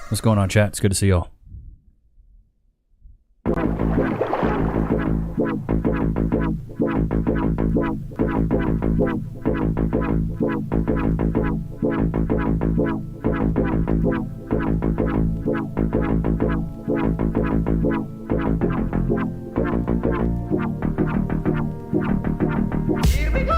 What's going on, chat? It's good to see y'all. Here we go!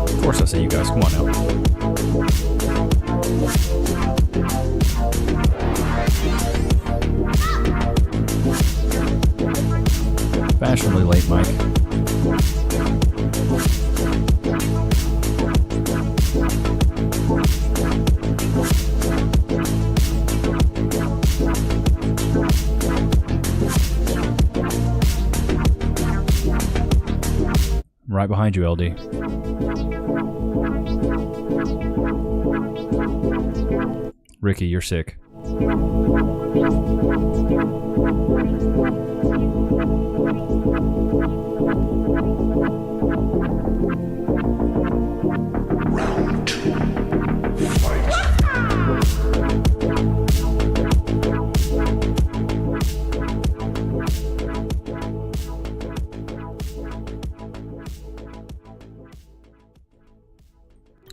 Of course I see you guys. Come on now. Fashionably late, Mike. Right behind you, LD. Ricky, you're sick.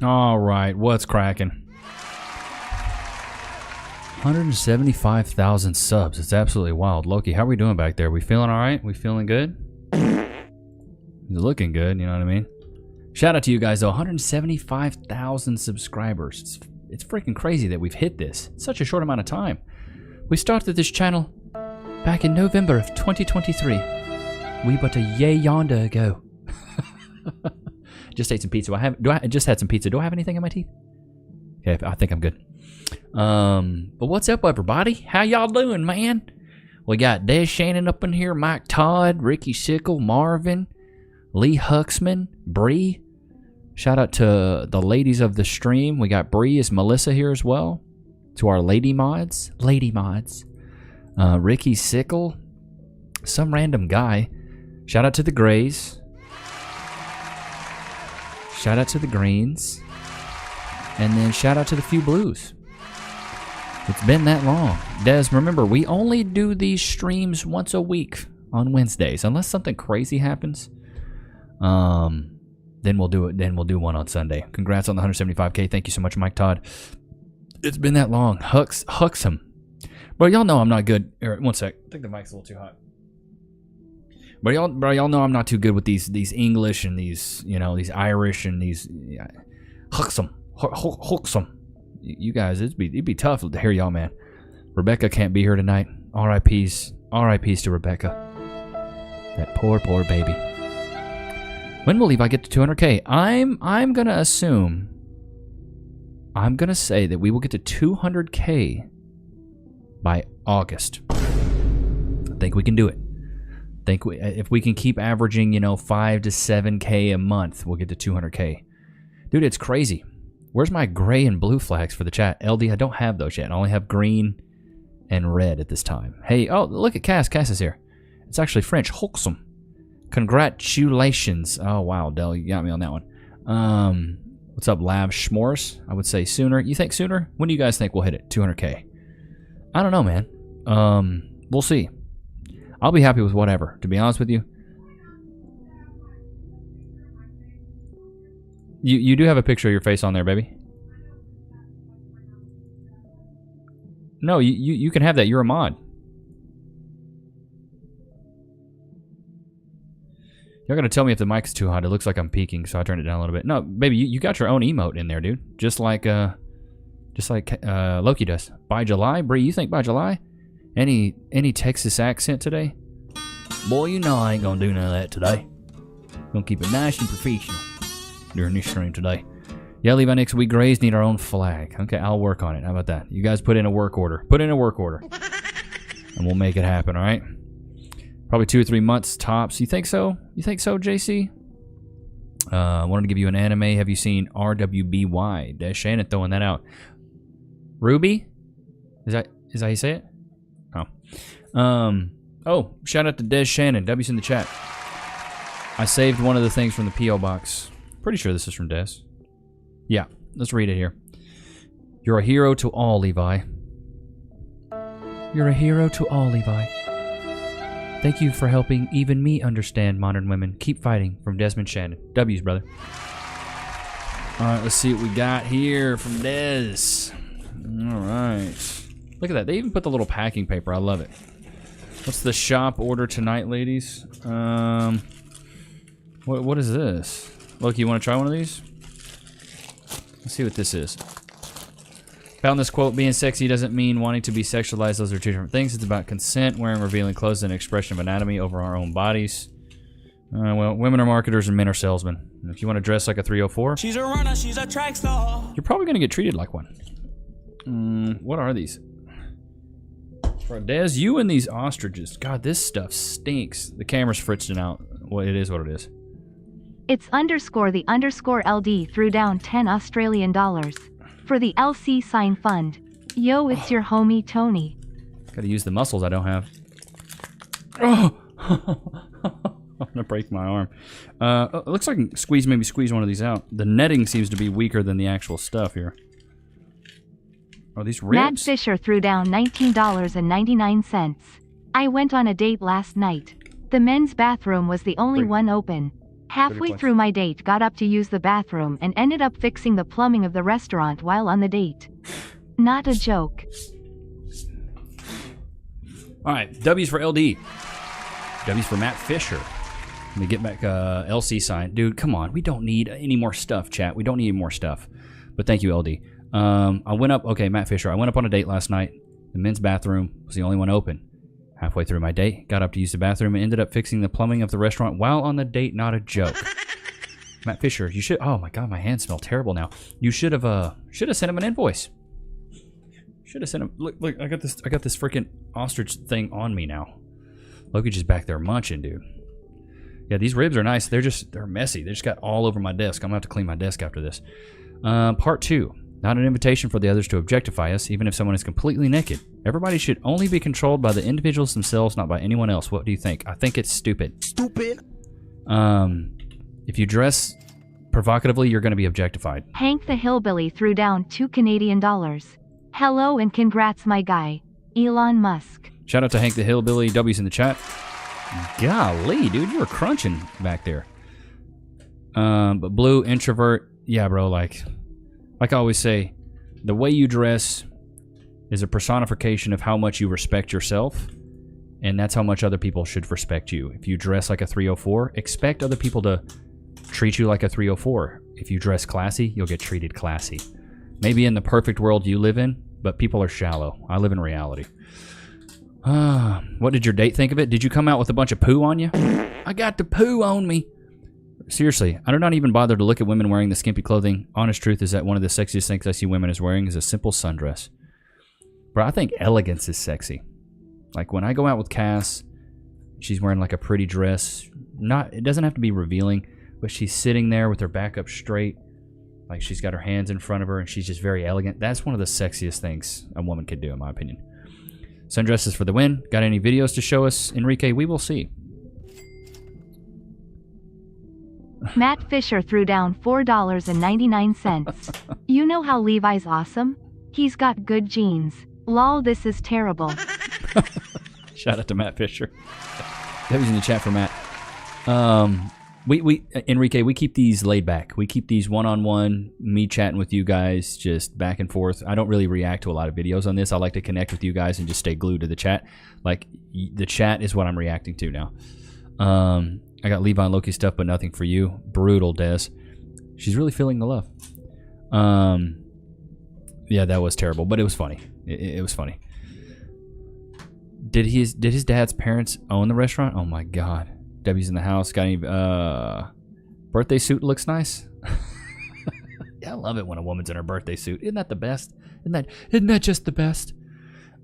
All right, what's cracking? 175,000 subs. It's absolutely wild. Loki, how are we doing back there? We feeling all right? We feeling good? He's looking good, you know what I mean? Shout out to you guys, though. 175,000 subscribers. It's freaking crazy that we've hit this in such a short amount of time. We started this channel back in November of 2023. We but a yay yonder ago. Just ate some pizza. I just had some pizza. Do I have anything in my teeth? Okay, I think I'm good. But what's up, everybody? How y'all doing, man? We got Des Shannon up in here, Mike Todd, Ricky Sickle, Marvin, Lee Huxman, Bree. Shout out to the ladies of the stream. We got Bree, is Melissa here as well. To our lady mods. Ricky Sickle. Some random guy. Shout out to the Grays. Shout out to the Greens. And then shout out to the few Blues. It's been that long. Des, remember, we only do these streams once a week on Wednesdays. Unless something crazy happens. Then we'll do it. Then we'll do one on Sunday. Congrats on the 175K. Thank you so much, Mike Todd. It's been that long. Huxham. But y'all know I'm not good. One sec. I think the mic's a little too hot. But y'all know I'm not too good with these English and these, you know, these Irish and these Huxum. You guys, it'd be tough to hear y'all, man. Rebecca can't be here tonight. R.I.P.s to Rebecca. That poor baby. When will Levi get to 200K? I'm gonna assume. I'm gonna say that we will get to 200K by August. I think we can do it. If we can keep averaging, you know, 5 to 7K a month, we'll get to 200K. Dude, it's crazy. Where's my gray and blue flags for the chat? LD, I don't have those yet. I only have green and red at this time. Hey, oh, look at Cass. Cass is here. It's actually French. Wholesome. Congratulations. Oh, wow, Del, you got me on that one. What's up, Lav Schmores? I would say sooner. You think sooner? When do you guys think we'll hit it? 200K? I don't know, man. We'll see. I'll be happy with whatever, to be honest with you. You do have a picture of your face on there, baby. No, you can have that. You're a mod. You're going to tell me if the mic's too hot. It looks like I'm peaking, so I turned it down a little bit. No, baby, you got your own emote in there, dude. Just like Loki does. By July? Bree, you think by July? Any Texas accent today? Boy, you know I ain't gonna do none of that today. Gonna keep it nice and professional during this stream today. Yeah, Levi Nichs, we Grays need our own flag. Okay, I'll work on it. How about that? You guys put in a work order. Put in a work order. And we'll make it happen, alright? Probably 2 or 3 months tops. You think so? You think so, JC? Wanted to give you an anime. Have you seen RWBY? Des Shannon throwing that out. Ruby? Is that how you say it? Oh, shout out to Des Shannon. W's in the chat. I saved one of the things from the P.O. box. Pretty sure this is from Des. Yeah, let's read it here. You're a hero to all, Levi. You're a hero to all, Levi. Thank you for helping even me understand modern women. Keep fighting. From Desmond Shannon. W's, brother. Alright, let's see what we got here from Des. Alright. Look at that. They even put the little packing paper. I love it. What's the shop order tonight, ladies? What is this? Loki, you want to try one of these? Let's see what this is. Found this quote, being sexy doesn't mean wanting to be sexualized. Those are two different things. It's about consent, wearing revealing clothes, and expression of anatomy over our own bodies. Well, women are marketers and men are salesmen. If you want to dress like a 304, She's a runner, she's a track star. you're probably going to get treated like one. What are these? Bro, Des, you and these ostriches. God, this stuff stinks. The camera's fritzing out. Well, it is what it is. It's _the_LD threw down 10 Australian dollars for the LC sign fund. Yo, it's your homie Tony. Gotta use the muscles I don't have. Oh! I'm gonna break my arm. It looks like I can maybe squeeze one of these out. The netting seems to be weaker than the actual stuff here. Are these ribs? Matt Fisher threw down $19.99. I went on a date last night. The men's bathroom was the only one open. Halfway through my date, got up to use the bathroom and ended up fixing the plumbing of the restaurant while on the date. Not a joke. Alright, W's for LD. W's for Matt Fisher. Let me get back LC sign. Dude, come on. We don't need any more stuff, chat. We don't need more stuff. But thank you, LD. I went up, okay, Matt Fisher. I went up on a date last night. The men's bathroom was the only one open. Halfway through my date, got up to use the bathroom and ended up fixing the plumbing of the restaurant while on the date. Not a joke. Matt Fisher, you should, oh my God, my hands smell terrible now. You should have sent him an invoice. Should have sent him, look, I got this freaking ostrich thing on me now. Loki's just back there munching, dude. Yeah, these ribs are nice. They're messy. They just got all over my desk. I'm gonna have to clean my desk after this. Part 2. Not an invitation for the others to objectify us, even if someone is completely naked. Everybody should only be controlled by the individuals themselves, not by anyone else. What do you think? I think it's stupid. Stupid. If you dress provocatively, you're going to be objectified. Hank the Hillbilly threw down 2 Canadian dollars. Hello and congrats, my guy. Elon Musk. Shout out to Hank the Hillbilly. W's in the chat. Golly, dude, you were crunching back there. But Blue, introvert. Yeah, bro, like I always say, the way you dress is a personification of how much you respect yourself, and that's how much other people should respect you. If you dress like a 304, expect other people to treat you like a 304. If you dress classy, you'll get treated classy. Maybe in the perfect world you live in, but people are shallow. I live in reality. What did your date think of it? Did you come out with a bunch of poo on you? I got the poo on me. Seriously, I do not even bother to look at women wearing the skimpy clothing. Honest truth is that one of the sexiest things I see women is wearing is a simple sundress. Bro, I think elegance is sexy. Like when I go out with Cass, she's wearing like a pretty dress. It doesn't have to be revealing, but she's sitting there with her back up straight. Like she's got her hands in front of her and she's just very elegant. That's one of the sexiest things a woman could do, in my opinion. Sundresses for the win. Got any videos to show us, Enrique? We will see. Matt Fisher threw down $4.99. You know how Levi's awesome? He's got good genes. Lol, this is terrible. Shout out to Matt Fisher. That was in the chat for Matt. Enrique, we keep these laid back. We keep these one-on-one, me chatting with you guys, just back and forth. I don't really react to a lot of videos on this. I like to connect with you guys and just stay glued to the chat. Like, the chat is what I'm reacting to now. I got Levi and Loki stuff, but nothing for you. Brutal, Des. She's really feeling the love. Yeah, that was terrible, but it was funny. It was funny. Did his dad's parents own the restaurant? Oh my God. Debbie's in the house. Got any birthday suit looks nice? Yeah, I love it when a woman's in her birthday suit. Isn't that the best? Isn't that just the best?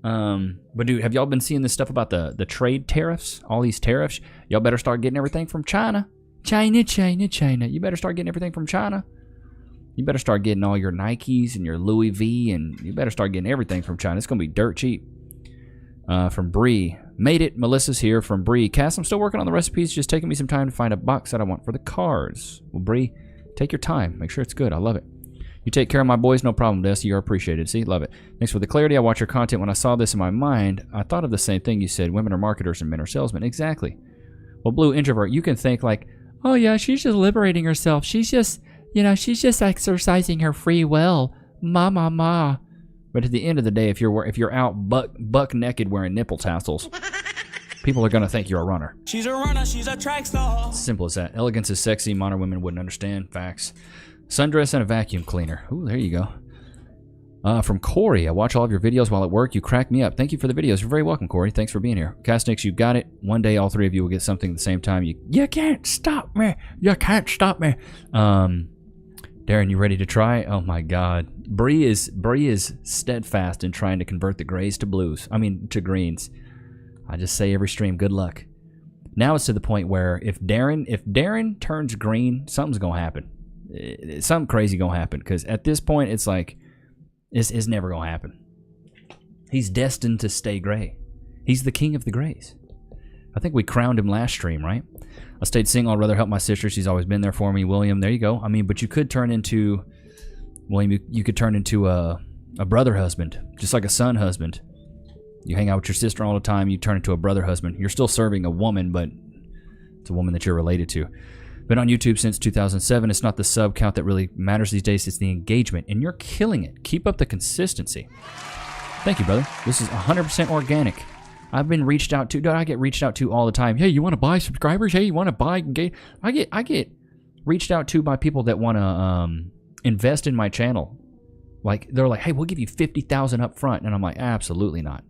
But dude, have y'all been seeing this stuff about the trade tariffs? All these tariffs? Y'all better start getting everything from China. China. You better start getting everything from China. You better start getting all your Nikes and your Louis V, and you better start getting everything from China. It's going to be dirt cheap. From Bree. Made it. Melissa's here from Bree. Cass, I'm still working on the recipes. Just taking me some time to find a box that I want for the cards. Well, Bree, take your time. Make sure it's good. I love it. You take care of my boys, no problem, Des. You're appreciated. See, love it. Thanks for the clarity. I watch your content. When I saw this in my mind, I thought of the same thing you said. Women are marketers and men are salesmen. Exactly. Well, Blue Introvert, you can think like, oh yeah, she's just liberating herself. She's just, she's just exercising her free will. Ma. But at the end of the day, if you're out buck naked wearing nipple tassels, people are gonna think you're a runner. She's a runner, she's a track star. Simple as that. Elegance is sexy. Modern women wouldn't understand. Facts. Sundress and a vacuum cleaner. Ooh, there you go. From Corey, I watch all of your videos while at work. You crack me up. Thank you for the videos. You're very welcome, Corey. Thanks for being here. Castnix, you got it. One day, all three of you will get something at the same time. You can't stop me. You can't stop me. Darren, you ready to try? Oh my God. Bree is steadfast in trying to convert the grays to blues. I mean, to greens. I just say every stream, good luck. Now it's to the point where if Darren turns green, something's gonna happen. Something crazy gonna happen. Because at this point, it's like, it's never gonna happen. He's destined to stay gray. He's the king of the grays. I think we crowned him last stream, right? I stayed single. I'd rather help my sister. She's always been there for me. William, there you go. I mean, but you could turn into, William, you could turn into a brother husband, just like a son husband. You hang out with your sister all the time. You turn into a brother husband. You're still serving a woman, but it's a woman that you're related to. Been on YouTube since 2007. It's not the sub count that really matters these days. It's the engagement, and you're killing it. Keep up the consistency. Thank you, brother. This is 100% organic. I've been reached out to. Dude, I get reached out to all the time. Hey, you want to buy subscribers? Hey, you want to buy engage? I get reached out to by people that want to invest in my channel. Like, they're like, hey, we'll give you $50,000 up front, and I'm like, absolutely not,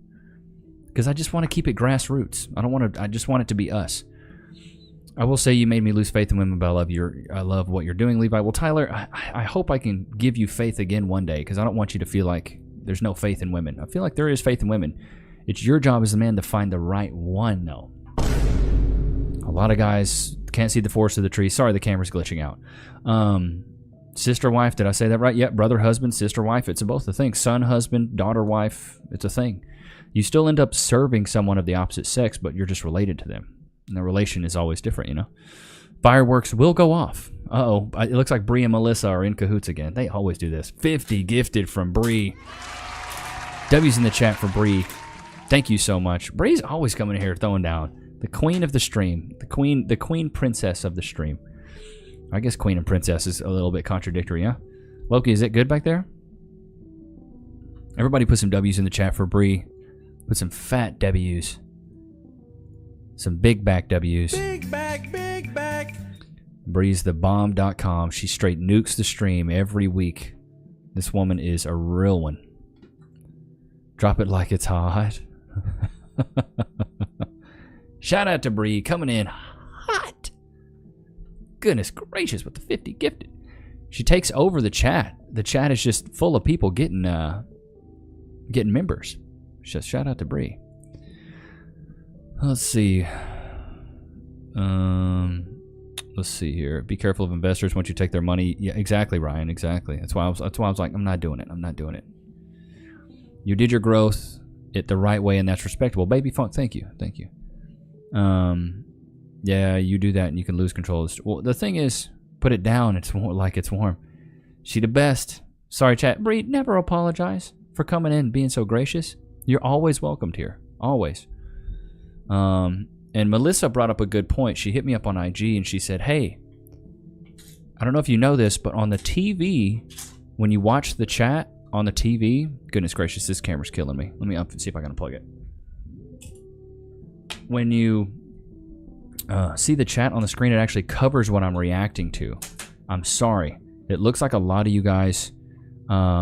because I just want to keep it grassroots. I just want it to be us. I will say you made me lose faith in women, but I love what you're doing, Levi. Well, Tyler, I hope I can give you faith again one day, because I don't want you to feel like there's no faith in women. I feel like there is faith in women. It's your job as a man to find the right one, though. A lot of guys can't see the forest of the tree. Sorry, the camera's glitching out. Sister wife, did I say that right? Yep, brother husband, sister wife. It's both a thing. Son husband, daughter wife. It's a thing. You still end up serving someone of the opposite sex, but you're just related to them. And the relation is always different, Fireworks will go off. Uh-oh. It looks like Bree and Melissa are in cahoots again. They always do this. 50 gifted from Bree. W's in the chat for Bree. Thank you so much. Bree's always coming in here throwing down. The queen of the stream. The queen princess of the stream. I guess queen and princess is a little bit contradictory, huh? Loki, is it good back there? Everybody put some W's in the chat for Bree. Put some fat W's. Some big back W's. Big back, big back. Bree'sTheBomb.com. She straight nukes the stream every week. This woman is a real one. Drop it like it's hot. Shout out to Bree coming in hot. Goodness gracious, with the 50 gifted. She takes over the chat. The chat is just full of people getting members. Just shout out to Bree. Let's see. Let's see here. Be careful of investors once you take their money. Yeah, exactly, Ryan. Exactly. That's why I was like, I'm not doing it. I'm not doing it. You did your growth it the right way, and that's respectable. Baby Funk, thank you. Thank you. Yeah, you do that and you can lose control. Well, the thing is, put it down. It's more like it's warm. She the best. Sorry, chat. Bree, never apologize for coming in and being so gracious. You're always welcomed here. Always. And Melissa brought up a good point. She hit me up on IG and she said, hey, I don't know if you know this, but on the TV, when you watch the chat on the TV, goodness gracious, this camera's killing me. Let me see if I can unplug it. When you see the chat on the screen, it actually covers what I'm reacting to. I'm sorry. It looks like a lot of you guys watch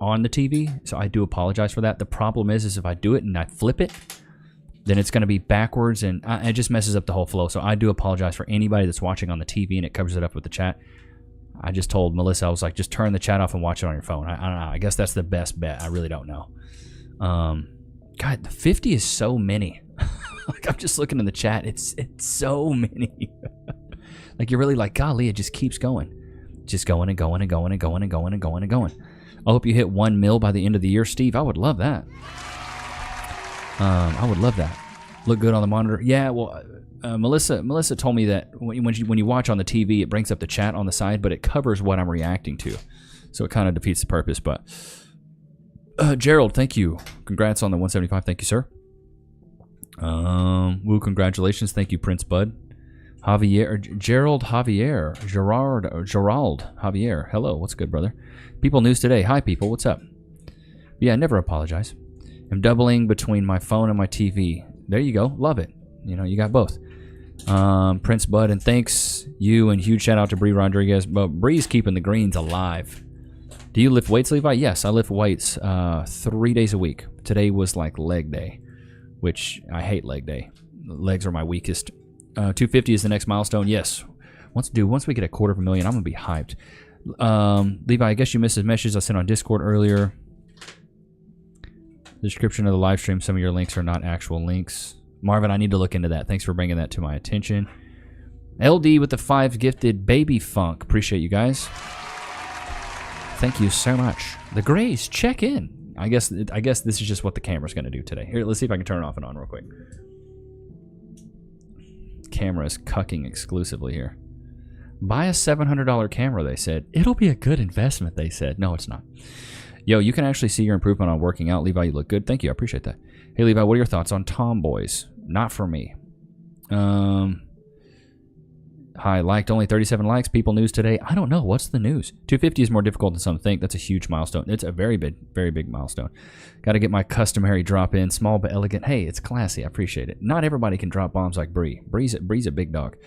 on the TV, so I do apologize for that. The problem is if I do it and I flip it, then it's going to be backwards, and it just messes up the whole flow. So I do apologize for anybody that's watching on the TV and it covers it up with the chat. I just told Melissa, I was like, just turn the chat off and watch it on your phone. I don't know. I guess that's the best bet. I really don't know. God, the 50 is so many. Like, I'm just looking in the chat. It's so many. Like, you're really like, golly, it just keeps going. Just going and going and going and going and going and going and going. I hope you hit 1 mil by the end of the year, Steve. I would love that. I would love that. Look good on the monitor. Yeah, well, Melissa told me that when you watch on the TV, it brings up the chat on the side, but it covers what I'm reacting to. So it kind of defeats the purpose. But Gerald, thank you. Congrats on the 175. Thank you, sir. Woo, congratulations. Thank you, Prince Bud. Javier, Gerald Javier, Gerald Javier. Hello, what's good, brother? People news today. Hi, people. What's up? Yeah, never apologize. I'm doubling between my phone and my TV. There you go. Love it. You know, you got both. Prince Bud, and thanks you, and huge shout out to Bree Rodriguez. But Bree's keeping the greens alive. Do you lift weights, Levi? Yes, I lift weights 3 days a week. Today was like leg day, which I hate leg day. Legs are my weakest. 250 is the next milestone. Yes. Once we get a 250,000, I'm gonna be hyped. Levi, I guess you missed his message I sent on Discord earlier. The description of the live stream, some of your links are not actual links. Marvin, I need to look into that. Thanks for bringing that to my attention. LD with the 5 gifted. Baby Funk. Appreciate you guys. Thank you so much. The Grays, check in. I guess this is just what the camera's going to do today. Here, let's see if I can turn it off and on real quick. Camera is cucking exclusively here. Buy a $700 camera, they said. It'll be a good investment, they said. No, it's not. Yo, you can actually see your improvement on working out. Levi, you look good. Thank you. I appreciate that. Hey, Levi, what are your thoughts on tomboys? Not for me. Hi, liked only 37 likes. People news today. I don't know. What's the news? 250 is more difficult than some think. That's a huge milestone. It's a very big milestone. Got to get my customary drop in. Small but elegant. Hey, it's classy. I appreciate it. Not everybody can drop bombs like Bree. Bree's a big dog.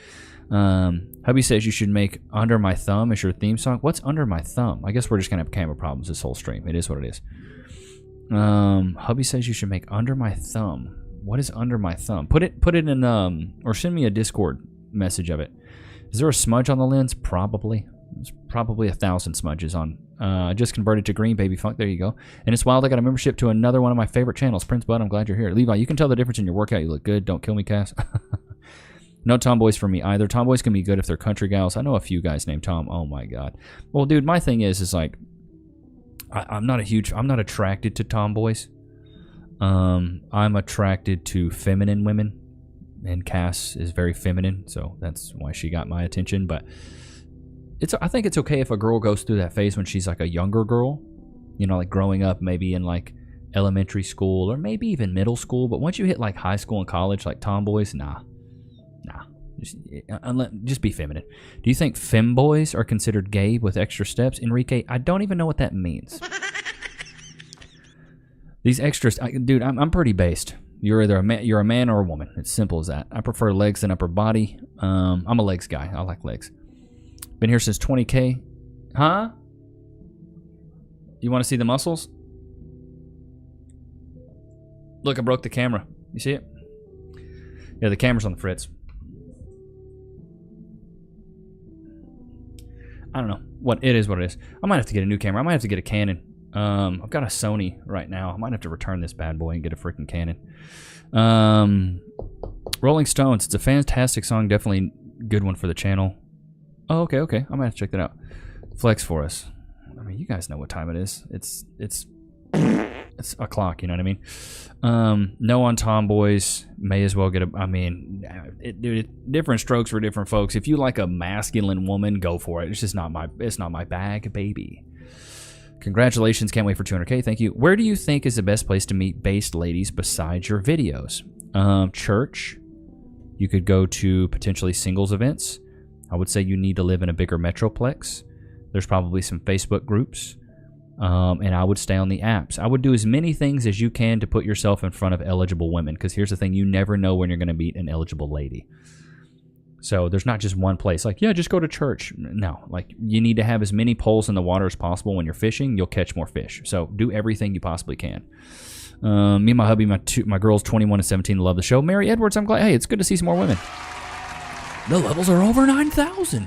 Hubby says you should make Under My Thumb as your theme song. What's Under My Thumb? I guess we're just going to have camera problems this whole stream. It is what it is. Hubby says you should make Under My Thumb. What is Under My Thumb? Put it in or send me a Discord message of it. Is there a smudge on the lens? Probably. There's probably 1,000 smudges on. I just converted to green, Baby Funk. There you go. And it's wild. I got a membership to another one of my favorite channels, Prince Bud. I'm glad you're here. Levi, you can tell the difference in your workout. You look good. Don't kill me, Cass. No tomboys for me either. Tomboys can be good if they're country gals. I know a few guys named Tom. Oh my god. Well, dude, my thing is like, I'm not attracted to tomboys. I'm attracted to feminine women. And Cass is very feminine, so that's why she got my attention. But I think it's okay if a girl goes through that phase when she's like a younger girl, you know, like growing up maybe in like elementary school or maybe even middle school. But once you hit like high school and college, like tomboys, nah. Just be feminine. Do you think femboys are considered gay with extra steps? Enrique, I don't even know what that means. These extras, dude, I'm pretty based. You're either you're a man or a woman. It's simple as that. I prefer legs than upper body. I'm a legs guy. I like legs. Been here since 20K. Huh? You want to see the muscles? Look, I broke the camera. You see it? Yeah, the camera's on the fritz. I don't know. It is what it is. I might have to get a new camera. I might have to get a Canon. I've got a Sony right now. I might have to return this bad boy and get a freaking Canon. Rolling Stones. It's a fantastic song. Definitely good one for the channel. Oh, okay. I might have to check that out. Flex for us. I mean, you guys know what time it is. It's o'clock, you know what I mean? No on tomboys. May as well get a... I mean, different strokes for different folks. If you like a masculine woman, go for it. It's just not my bag, baby. Congratulations. Can't wait for 200K. Thank you. Where do you think is the best place to meet based ladies besides your videos? Church. You could go to potentially singles events. I would say you need to live in a bigger metroplex. There's probably some Facebook groups. And I would stay on the apps. I would do as many things as you can to put yourself in front of eligible women. Because here's the thing. You never know when you're going to meet an eligible lady. So there's not just one place. Like, yeah, just go to church. No. Like, you need to have as many poles in the water as possible. When you're fishing, you'll catch more fish. So do everything you possibly can. Me and my hubby, my girls, 21 and 17, love the show. Mary Edwards, I'm glad. Hey, it's good to see some more women. The levels are over 9,000.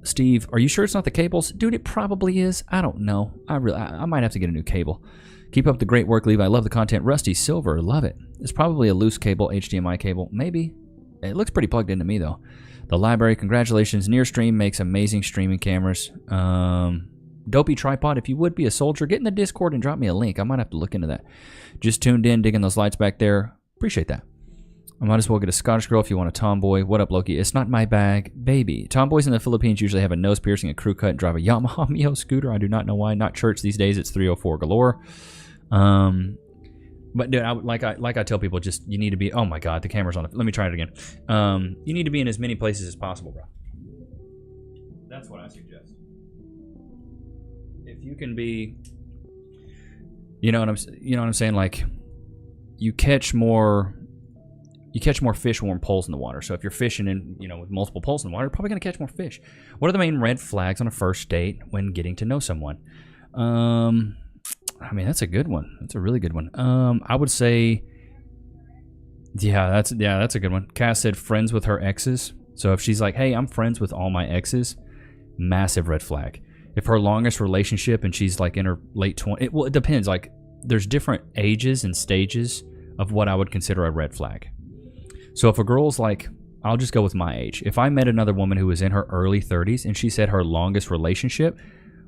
Steve, are you sure it's not the cables? Dude, it probably is. I don't know. I might have to get a new cable. Keep up the great work, Levi. I love the content. Rusty Silver, love it. It's probably a loose cable, HDMI cable. Maybe. It looks pretty plugged into me, though. The library, congratulations. Nearstream makes amazing streaming cameras. Dopey Tripod, if you would be a soldier, get in the Discord and drop me a link. I might have to look into that. Just tuned in, digging those lights back there. Appreciate that. I might as well get a Scottish girl if you want a tomboy. What up, Loki? It's not my bag, baby. Tomboys in the Philippines usually have a nose piercing, a crew cut, and drive a Yamaha Mio scooter. I do not know why. Not church these days. It's 304 galore. But dude, like I tell people, just you need to be. Oh my God, the camera's on. Let me try it again. You need to be in as many places as possible, bro. That's what I suggest. If you can be, you know what I'm saying. Like, you catch more fish when poles in the water. So if you're fishing in, with multiple poles in the water, you're probably going to catch more fish. What are the main red flags on a first date when getting to know someone? I mean, that's a good one. That's a really good one. I would say, that's a good one. Cass said friends with her exes. So if she's like, hey, I'm friends with all my exes, massive red flag. If her longest relationship and she's like in her late 20s, it depends. Like, there's different ages and stages of what I would consider a red flag. So if a girl's like, I'll just go with my age. If I met another woman who was in her early 30s and she said her longest relationship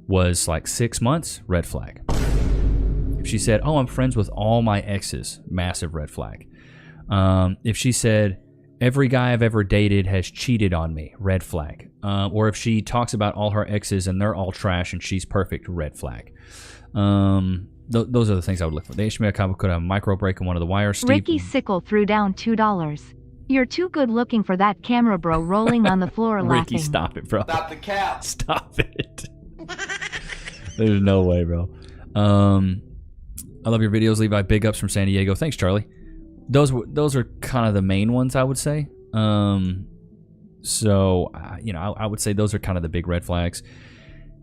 was like 6 months, red flag. If she said, oh, I'm friends with all my exes, massive red flag. If she said, every guy I've ever dated has cheated on me, red flag. Or if she talks about all her exes and they're all trash and she's perfect, red flag. Those are the things I would look for. The HMI combo could have a micro break on one of the wires. Steve, Ricky Sickle threw down $2. You're too good looking for that camera, bro. Rolling on the floor laughing. Ricky, stop it, bro. Stop the cap. Stop it. There's no way, bro. I love your videos, Levi. Big ups from San Diego. Thanks, Charlie. Those are kind of the main ones, I would say. So I would say those are kind of the big red flags.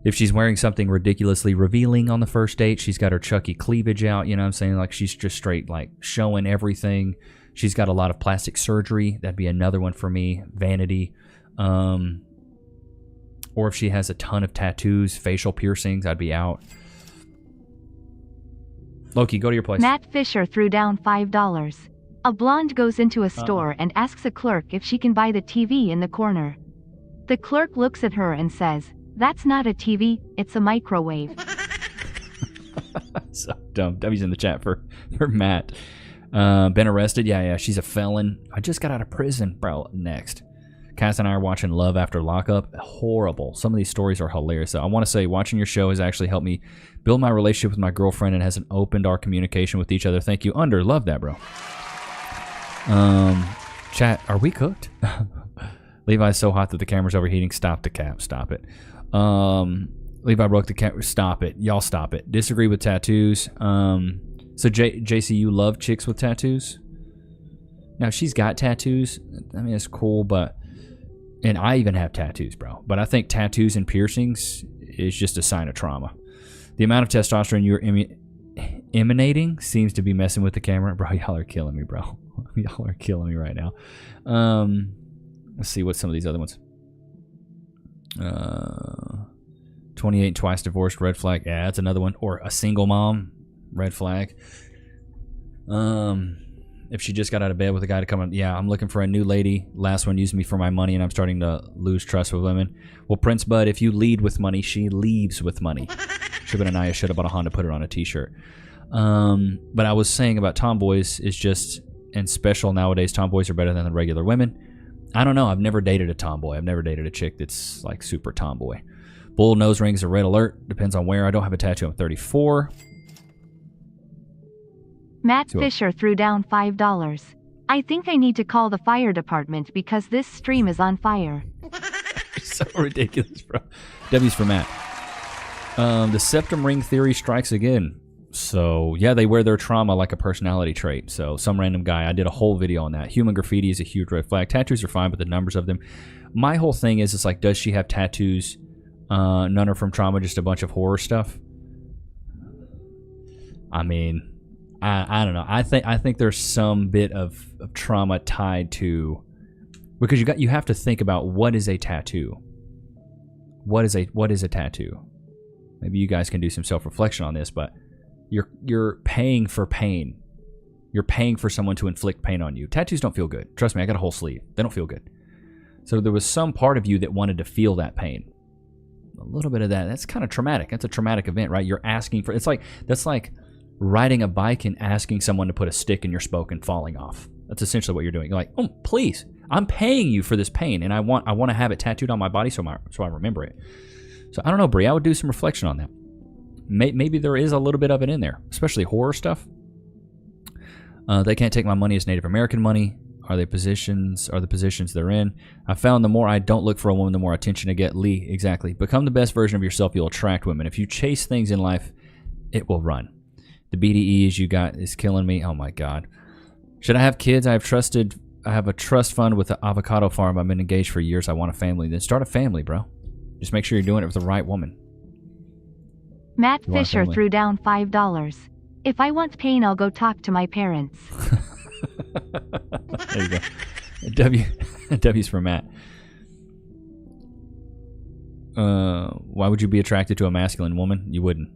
If she's wearing something ridiculously revealing on the first date, she's got her Chucky cleavage out, you know what I'm saying? Like, she's just straight, like, showing everything. She's got a lot of plastic surgery. That'd be another one for me. Vanity. Or if she has a ton of tattoos, facial piercings, I'd be out. Loki, go to your place. Matt Fisher threw down $5. A blonde goes into a store and asks a clerk if she can buy the TV in the corner. The clerk looks at her and says, that's not a TV, it's a microwave. So dumb. W's in the chat for Matt. Been arrested? Yeah, she's a felon. I just got out of prison, bro. Next. Cass and I are watching Love After Lockup. Horrible. Some of these stories are hilarious. So I want to say watching your show has actually helped me build my relationship with my girlfriend and hasn't opened our communication with each other. Thank you. Love that, bro. Chat, are we cooked? Levi's so hot that the camera's overheating. Stop the cap. Stop it. Levi broke the camera. Stop it. Y'all stop it. Disagree with tattoos. So JC, you love chicks with tattoos? Now, she's got tattoos. I mean, it's cool, but... And I even have tattoos, bro. But I think tattoos and piercings is just a sign of trauma. The amount of testosterone you're emanating seems to be messing with the camera. Bro, y'all are killing me, bro. Y'all are killing me right now. Let's see what's some of these other ones. 28 twice divorced, red flag. Yeah, that's another one. Or a single mom, red flag. If she just got out of bed with a guy to come on, yeah, I'm looking for a new lady. Last one used me for my money, and I'm starting to lose trust with women. Well, Prince Bud, if you lead with money, she leaves with money. Should have been an I should have bought a Honda, put it on a t-shirt. But I was saying about tomboys is just, and special nowadays, tomboys are better than the regular women. I don't know. I've never dated a tomboy. I've never dated a chick that's like super tomboy. Bull nose rings are red alert. Depends on where. I don't have a tattoo. I'm 34. Matt Fisher threw down $5. I think I need to call the fire department because this stream is on fire. So ridiculous, bro. W's for Matt. The septum ring theory strikes again. So, yeah, they wear their trauma like a personality trait. So, some random guy. I did a whole video on that. Human graffiti is a huge red flag. Tattoos are fine, but the numbers of them. My whole thing is, it's like, does she have tattoos? None are from trauma, just a bunch of horror stuff. I mean... I don't know. I think there's some bit of trauma tied to, because you have to think about what is a tattoo. What is a tattoo? Maybe you guys can do some self-reflection on this, but you're paying for pain. You're paying for someone to inflict pain on you. Tattoos don't feel good. Trust me, I got a whole sleeve. They don't feel good. So there was some part of you that wanted to feel that pain. A little bit of that. That's kind of traumatic. That's a traumatic event, right? You're asking for. That's like riding a bike and asking someone to put a stick in your spoke and falling off. That's essentially what you're doing. You're like, oh, please, I'm paying you for this pain, and I want to have it tattooed on my body so I remember it. So I don't know, Brie. I would do some reflection on that. Maybe there is a little bit of it in there, especially horror stuff. They can't take my money as Native American money. Are the positions they're in? I found the more I don't look for a woman, the more attention I get. Lee, exactly. Become the best version of yourself. You'll attract women. If you chase things in life, it will run. The BDEs you got is killing me. Oh my God. Should I have kids? I have a trust fund with an avocado farm. I've been engaged for years. I want a family. Then start a family, bro. Just make sure you're doing it with the right woman. Matt Fisher threw down $5. If I want pain, I'll go talk to my parents. There you go. W's for Matt. Why would you be attracted to a masculine woman? You wouldn't.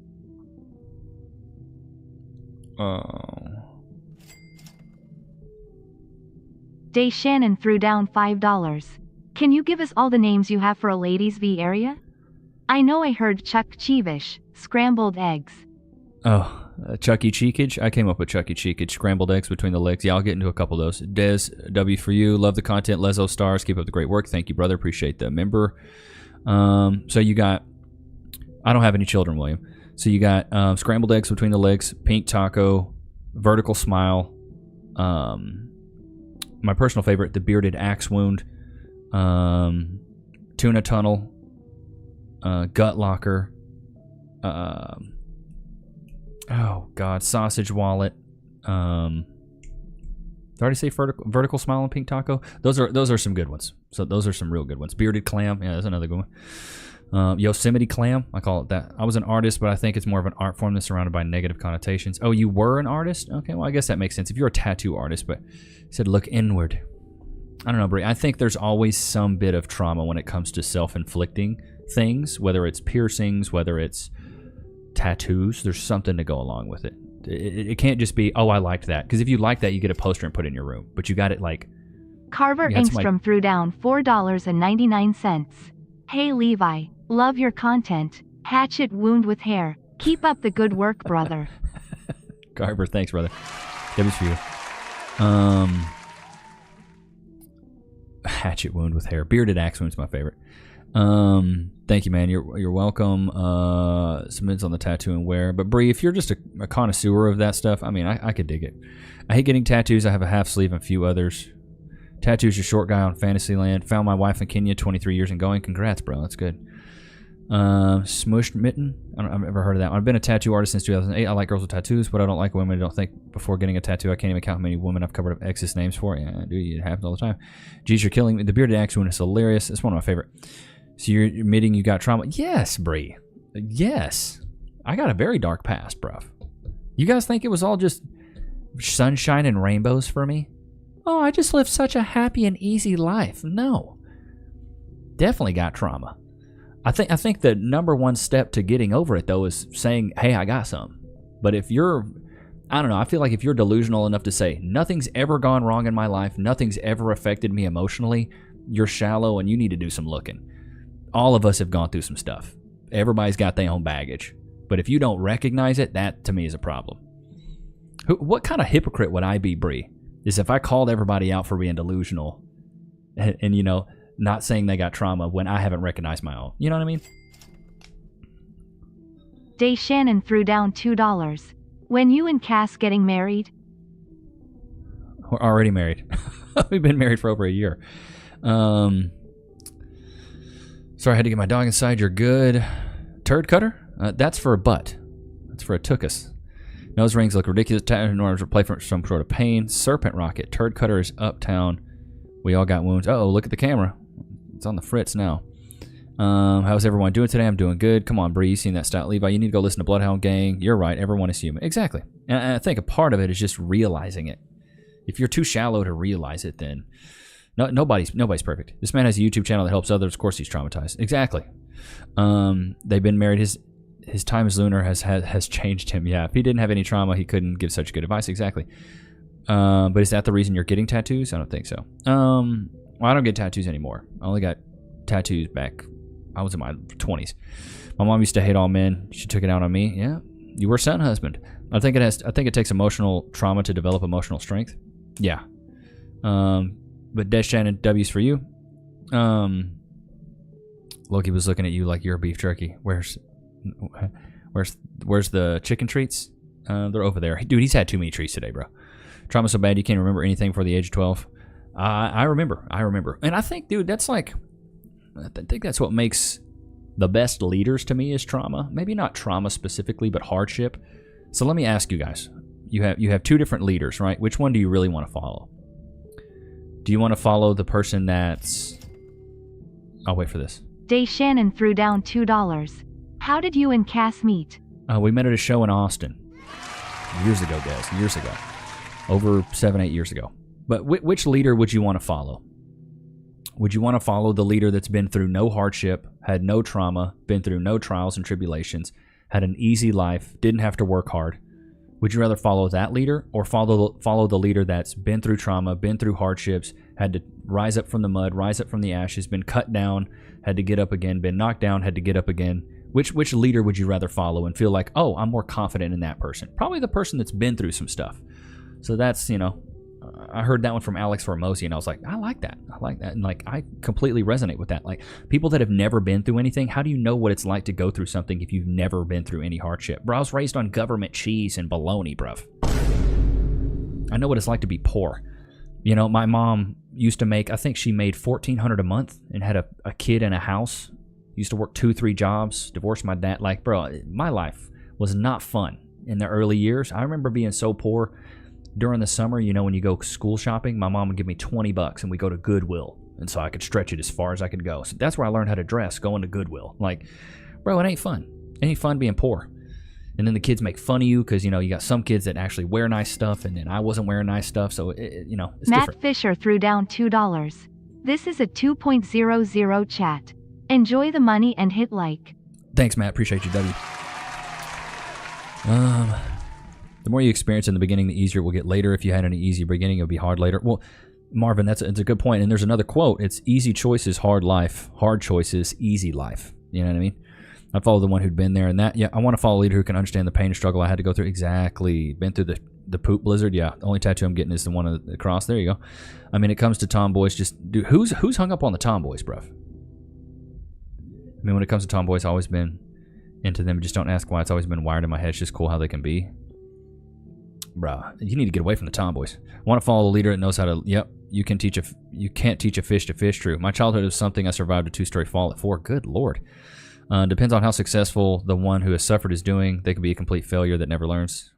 Day Shannon threw down $5. Can you give us all the names you have for a ladies V area? I know I heard Chuck Cheevish, scrambled eggs. Oh, Chucky Cheekage? I came up with Chucky Cheekage, scrambled eggs between the legs. Yeah, I'll get into a couple of those. Des, W for you. Love the content. Lezo Stars, keep up the great work. Thank you, brother. Appreciate the member. So you got... I don't have any children, William. So you got scrambled eggs between the legs, pink taco, vertical smile. My personal favorite, the bearded axe wound, tuna tunnel, gut locker. Oh God, sausage wallet. Did I already say vertical smile and pink taco? Those are some good ones. So those are some real good ones. Bearded clam, yeah, that's another good one. Yosemite clam, I call it that. I was an artist, but I think it's more of an art form that's surrounded by negative connotations. Oh, you were an artist? Okay, well, I guess that makes sense. If you're a tattoo artist, but you said look inward. I don't know, Brie. I think there's always some bit of trauma when it comes to self-inflicting things, whether it's piercings, whether it's tattoos. There's something to go along with it. It can't just be, oh, I liked that. Because if you like that, you get a poster and put it in your room. But you got it like... Carver Engstrom threw down $4.99. Hey, Levi. Love your content. Hatchet wound with hair. Keep up the good work, brother. Carver, thanks, brother. W's for you. Hatchet wound with hair. Bearded axe wound's my favorite. Thank you, man. You're welcome. Submits on the tattoo and wear. But Bree, if you're just a connoisseur of that stuff, I mean, I could dig it. I hate getting tattoos. I have a half sleeve and a few others. Tattoos your short guy on Fantasyland. Found my wife in Kenya, 23 years and going. Congrats, bro. That's good. Smushed Mitten. I've never heard of that one. I've been a tattoo artist since 2008. I like girls with tattoos, but I don't like women. I don't think before getting a tattoo. I can't even count how many women I've covered up exes' names for. Yeah, dude, it happens all the time. Geez, you're killing me. The bearded axe one is hilarious. It's one of my favorite. So you're admitting you got trauma? Yes, Bree. Yes. I got a very dark past, bruv. You guys think it was all just sunshine and rainbows for me? Oh, I just lived such a happy and easy life. No. Definitely got trauma. I think the number one step to getting over it, though, is saying, hey, I got some. But if you're, I don't know, I feel like if you're delusional enough to say, nothing's ever gone wrong in my life, nothing's ever affected me emotionally, you're shallow and you need to do some looking. All of us have gone through some stuff. Everybody's got their own baggage. But if you don't recognize it, that to me is a problem. What kind of hypocrite would I be, Bree, is if I called everybody out for being delusional and you know, not saying they got trauma when I haven't recognized my own. You know what I mean? Day Shannon threw down $2. When you and Cass getting married? We're already married. We've been married for over a year. Sorry, I had to get my dog inside. You're good. Turd cutter? That's for a butt. That's for a tuchus. Nose rings look ridiculous. Tattoo norms replay for some sort of pain. Serpent rocket. Turd cutter is uptown. We all got wounds. Uh-oh, look at the camera. It's on the fritz now. How's everyone doing today? I'm doing good. Come on, Bree. You seen that stout, Levi? You need to go listen to Bloodhound Gang. You're right. Everyone is human. Exactly. And I think a part of it is just realizing it. If you're too shallow to realize it, then nobody's perfect. This man has a YouTube channel that helps others. Of course, he's traumatized. Exactly. They've been married. His time as lunar has changed him. Yeah. If he didn't have any trauma, he couldn't give such good advice. Exactly. But is that the reason you're getting tattoos? I don't think so. Well, I don't get tattoos anymore. I only got tattoos back. I was in my 20s. My mom used to hate all men. She took it out on me. Yeah, you were son husband. I think it takes emotional trauma to develop emotional strength. Yeah. But Des Shannon, W's for you. Loki was looking at you like you're a beef jerky. Where's the chicken treats? They're over there. Dude, he's had too many treats today, bro. Trauma so bad you can't remember anything before the age of 12. I remember. And I think, dude, I think that's what makes the best leaders to me is trauma. Maybe not trauma specifically, but hardship. So let me ask you guys. You have two different leaders, right? Which one do you really want to follow? Do you want to follow the person that's... I'll wait for this. Day Shannon threw down $2. How did you and Cass meet? We met at a show in Austin. Years ago, guys. Years ago. Over 7-8 years ago. But which leader would you want to follow? Would you want to follow the leader that's been through no hardship, had no trauma, been through no trials and tribulations, had an easy life, didn't have to work hard? Would you rather follow that leader or follow the leader that's been through trauma, been through hardships, had to rise up from the mud, rise up from the ashes, been cut down, had to get up again, been knocked down, had to get up again? Which leader would you rather follow and feel like, oh, I'm more confident in that person? Probably the person that's been through some stuff. So that's, I heard that one from Alex Formosi, and I was like, I like that. And, I completely resonate with that. Like, people that have never been through anything, how do you know what it's like to go through something if you've never been through any hardship? Bro, I was raised on government cheese and bologna, bruv. I know what it's like to be poor. My mom used to make, I think she made $1,400 a month and had a kid in a house. Used to work 2-3 jobs, divorced my dad. Like, bro, my life was not fun in the early years. I remember being so poor. During the summer, when you go school shopping, my mom would give me $20 and we go to Goodwill. And so I could stretch it as far as I could go. So that's where I learned how to dress, going to Goodwill. Like, bro, it ain't fun. It ain't fun being poor. And then the kids make fun of you because, you got some kids that actually wear nice stuff and then I wasn't wearing nice stuff. So, it's Matt different. Fisher threw down $2. This is a 2.00 chat. Enjoy the money and hit like. Thanks, Matt. Appreciate you, W. The more you experience in the beginning, the easier it will get later. If you had an easy beginning, it'll be hard later. Well, Marvin, it's a good point. And there's another quote. It's easy choices, hard life. Hard choices, easy life. You know what I mean? I follow the one who'd been there. And that, yeah, I want to follow a leader who can understand the pain and struggle I had to go through. Exactly. Been through the poop blizzard. Yeah, the only tattoo I'm getting is the one across. There you go. I mean, it comes to tomboys. Just, dude, who's hung up on the tomboys, bruv? I mean, when it comes to tomboys, I've always been into them. Just don't ask why. It's always been wired in my head. It's just cool how they can be. Bruh, you need to get away from the tomboys. Want to follow a leader that knows how to... Yep, you can't teach a fish to fish. True. My childhood is something I survived a 2-story fall at 4. Good Lord. Depends on how successful the one who has suffered is doing. They could be a complete failure that never learns.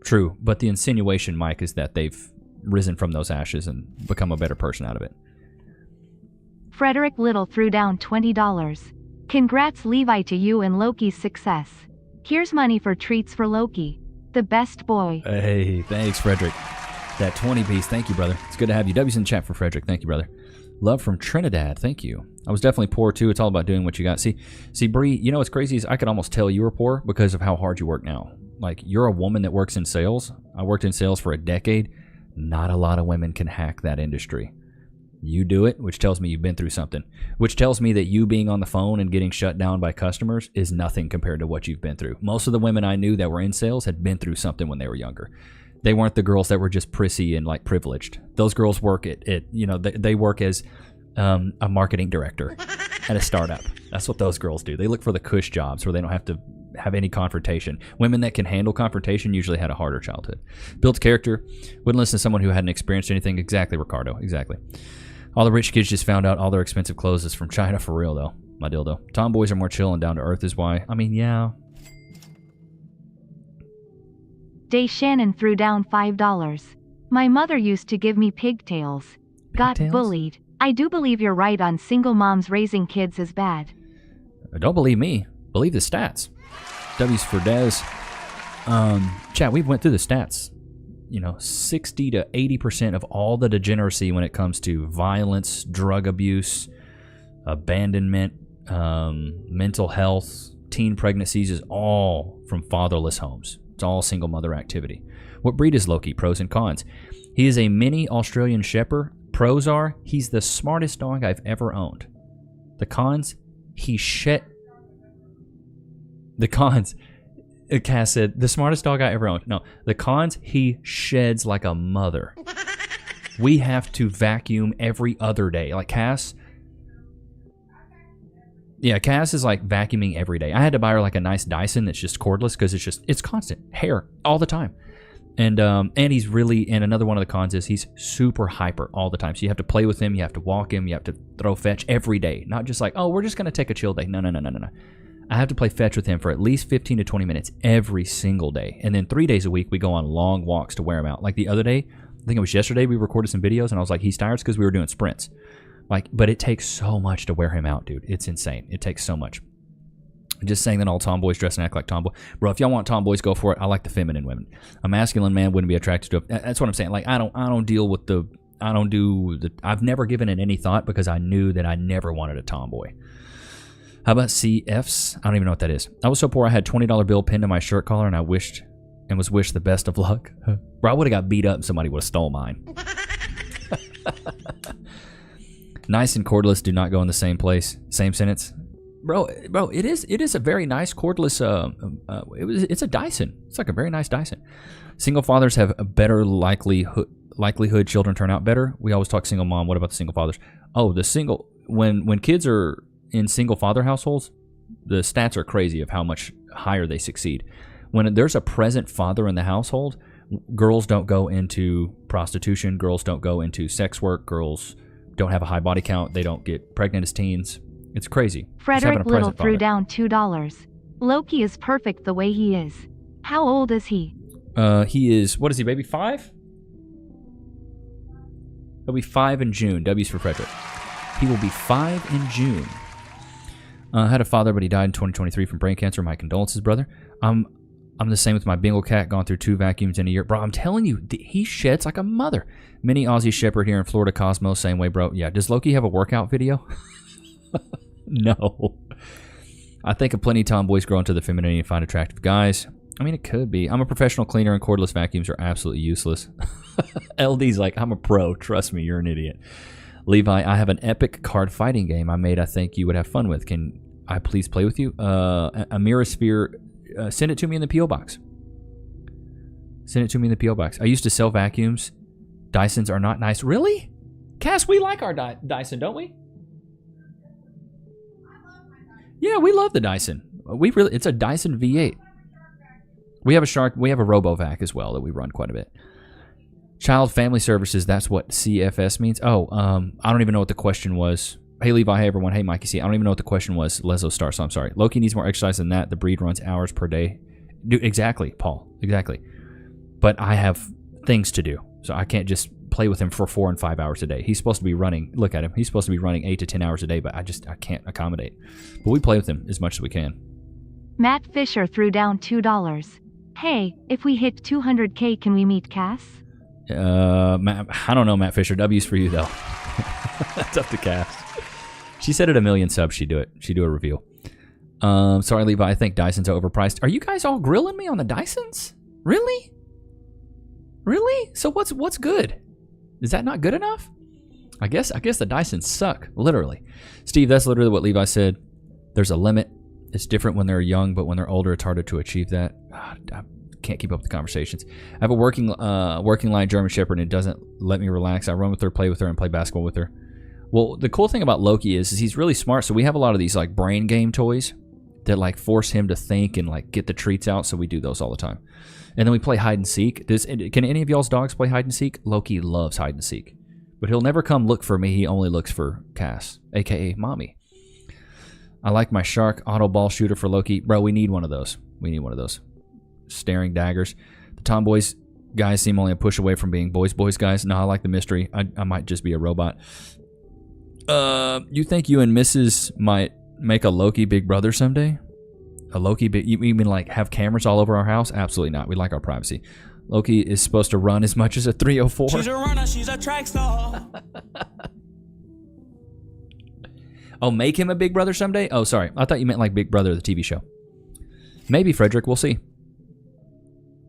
True, but the insinuation, Mike, is that they've risen from those ashes and become a better person out of it. Frederick Little threw down $20. Congrats, Levi, to you and Loki's success. Here's money for treats for Loki. The best boy. Hey, thanks, Frederick. That 20 piece, thank you, brother. It's good to have you. W's in the chat for Frederick. Thank you, brother. Love from Trinidad. Thank you. I was definitely poor, too. It's all about doing what you got. See, Bree, you know what's crazy is I could almost tell you were poor because of how hard you work now. Like, you're a woman that works in sales. I worked in sales for a decade. Not a lot of women can hack that industry. You do it, which tells me you've been through something. Which tells me that you being on the phone and getting shut down by customers is nothing compared to what you've been through. Most of the women I knew that were in sales had been through something when they were younger. They weren't the girls that were just prissy and like privileged. Those girls work they work as a marketing director at a startup. That's what those girls do. They look for the cush jobs where they don't have to have any confrontation. Women that can handle confrontation usually had a harder childhood. Built character. Wouldn't listen to someone who hadn't experienced anything. Exactly, Ricardo. Exactly. All the rich kids just found out all their expensive clothes is from China for real, though. My dildo. Tomboys are more chill and down to earth is why. I mean, yeah. Day Shannon threw down $5. My mother used to give me pigtails. Got Pigtails? bullied. I do believe you're right on single moms raising kids is bad. Don't believe me. Believe the stats. W's for Des. Chat, we went through the stats. 60 to 80% of all the degeneracy when it comes to violence, drug abuse, abandonment, mental health, teen pregnancies is all from fatherless homes. It's all single mother activity. What breed is Loki? Pros and cons. He is a mini Australian Shepherd. Pros are, he's the smartest dog I've ever owned. The cons, The cons, Cass said, the smartest dog I ever owned. No, the cons, he sheds like a mother. We have to vacuum every other day. Like Cass... Yeah, Cass is like vacuuming every day. I had to buy her like a nice Dyson that's just cordless because it's constant hair all the time. And he's really, and another one of the cons is he's super hyper all the time. So you have to play with him, you have to walk him, you have to throw fetch every day. Not just like, oh, we're just going to take a chill day. No. I have to play fetch with him for at least 15 to 20 minutes every single day. And then 3 days a week, we go on long walks to wear him out. Like the other day, I think it was yesterday, we recorded some videos and I was like, he's tired because we were doing sprints. But it takes so much to wear him out, dude. It's insane. It takes so much. Just saying that all tomboys dress and act like tomboy. Bro, if y'all want tomboys, go for it. I like the feminine women. A masculine man wouldn't be attracted to it. That's what I'm saying. Like, I don't deal with I've never given it any thought because I knew that I never wanted a tomboy. How about CFs? I don't even know what that is. I was so poor I had $20 bill pinned to my shirt collar and I was wished the best of luck. Bro, I would have got beat up and somebody would have stole mine. Nice and cordless do not go in the same place. Same sentence. Bro, it is a very nice cordless, it's a Dyson. It's like a very nice Dyson. Single fathers have a better likelihood children turn out better. We always talk single mom. What about the single fathers? Oh, when kids are in single father households, the stats are crazy of how much higher they succeed. When there's a present father in the household, girls don't go into prostitution. Girls don't go into sex work. Girls don't have a high body count. They don't get pregnant as teens. It's crazy. Frederick Little threw down $2. Loki is perfect the way he is. How old is he? He is, what is he, baby, 5? He'll be 5 in June. W's for Frederick. He will be 5 in June. Had a father, but he died in 2023 from brain cancer. My condolences, brother. I'm the same with my Bengal cat, gone through 2 vacuums in a year. Bro, I'm telling you, he sheds like a mother. Mini Aussie Shepherd here in Florida, Cosmo, same way, bro. Yeah, does Loki have a workout video? No. I think of plenty of tomboys grow into the femininity and find attractive guys. I mean, it could be. I'm a professional cleaner and cordless vacuums are absolutely useless. LD's like, I'm a pro. Trust me, you're an idiot. Levi, I have an epic card fighting game I made I think you would have fun with. Can I please play with you? Amira Sphere, send it to me in the P.O. Box. Send it to me in the P.O. Box. I used to sell vacuums. Dysons are not nice. Really? Cass, we like our Dyson, don't we? Yeah, we love the Dyson. It's a Dyson V8. We have a shark. We have a RoboVac as well that we run quite a bit. Child Family Services. That's what CFS means. Oh, I don't even know what the question was. Hey Levi, hey everyone, hey Mikey C. I don't even know what the question was. Lezo Star, so I'm sorry. Loki needs more exercise than that. The breed runs hours per day. Exactly, Paul. Exactly. But I have things to do, so I can't just play with him for 4 and 5 hours a day. He's supposed to be running. Look at him. He's supposed to be running 8 to 10 hours a day, but I can't accommodate. But we play with him as much as we can. Matt Fisher threw down $2. Hey, if we hit 200K, can we meet Cass? Matt, I don't know, Matt Fisher. W's for you though. That's up to Cass. She said at 1 million subs, she'd do it. She'd do a reveal. Sorry, Levi. I think Dysons are overpriced. Are you guys all grilling me on the Dysons? Really? Really? So what's good? Is that not good enough? I guess the Dysons suck. Literally, Steve. That's literally what Levi said. There's a limit. It's different when they're young, but when they're older, it's harder to achieve that. I can't keep up with the conversations. I have a working line German Shepherd, and it doesn't let me relax. I run with her, play with her, and play basketball with her. Well, the cool thing about Loki is he's really smart. So we have a lot of these like brain game toys that like force him to think and like get the treats out. So we do those all the time. And then we play hide and seek. Can any of y'all's dogs play hide and seek? Loki loves hide and seek, but he'll never come look for me. He only looks for Cass, aka Mommy. I like my shark auto ball shooter for Loki, bro. We need one of those. We need one of those. Staring daggers. The Tomboys guys seem only a push away from being boys guys. No, I like the mystery. I might just be a robot. You think you and Mrs. might make a Loki Big Brother someday? A Loki Big... You mean like have cameras all over our house? Absolutely not. We like our privacy. Loki is supposed to run as much as a 304. She's a runner. She's a track star. Oh, make him a Big Brother someday? Oh, sorry. I thought you meant like Big Brother, the TV show. Maybe, Frederick. We'll see.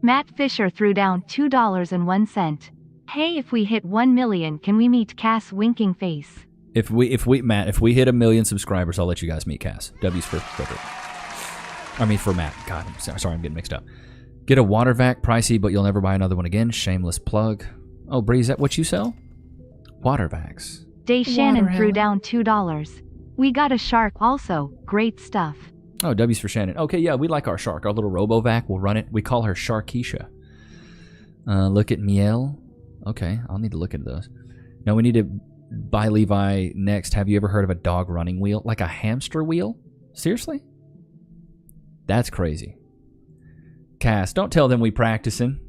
Matt Fisher threw down $2.01. Hey, if we hit 1 million, can we meet Cass winking face? If we hit 1 million subscribers, I'll let you guys meet Cass. W's for Frederick. I mean for Matt. God, I'm sorry, I'm getting mixed up. Get a water vac, pricey, but you'll never buy another one again. Shameless plug. Oh, Bree, is that what you sell? Water vacs. Day Shannon threw down $2. We got a shark also. Great stuff. Oh, W's for Shannon. Okay, yeah, we like our shark. Our little RoboVac, we'll run it. We call her Sharkeisha. Look at Miel. Okay, I'll need to look into those. Now we need to buy Levi next. Have you ever heard of a dog running wheel? Like a hamster wheel? Seriously? That's crazy. Cass, don't tell them we practicing.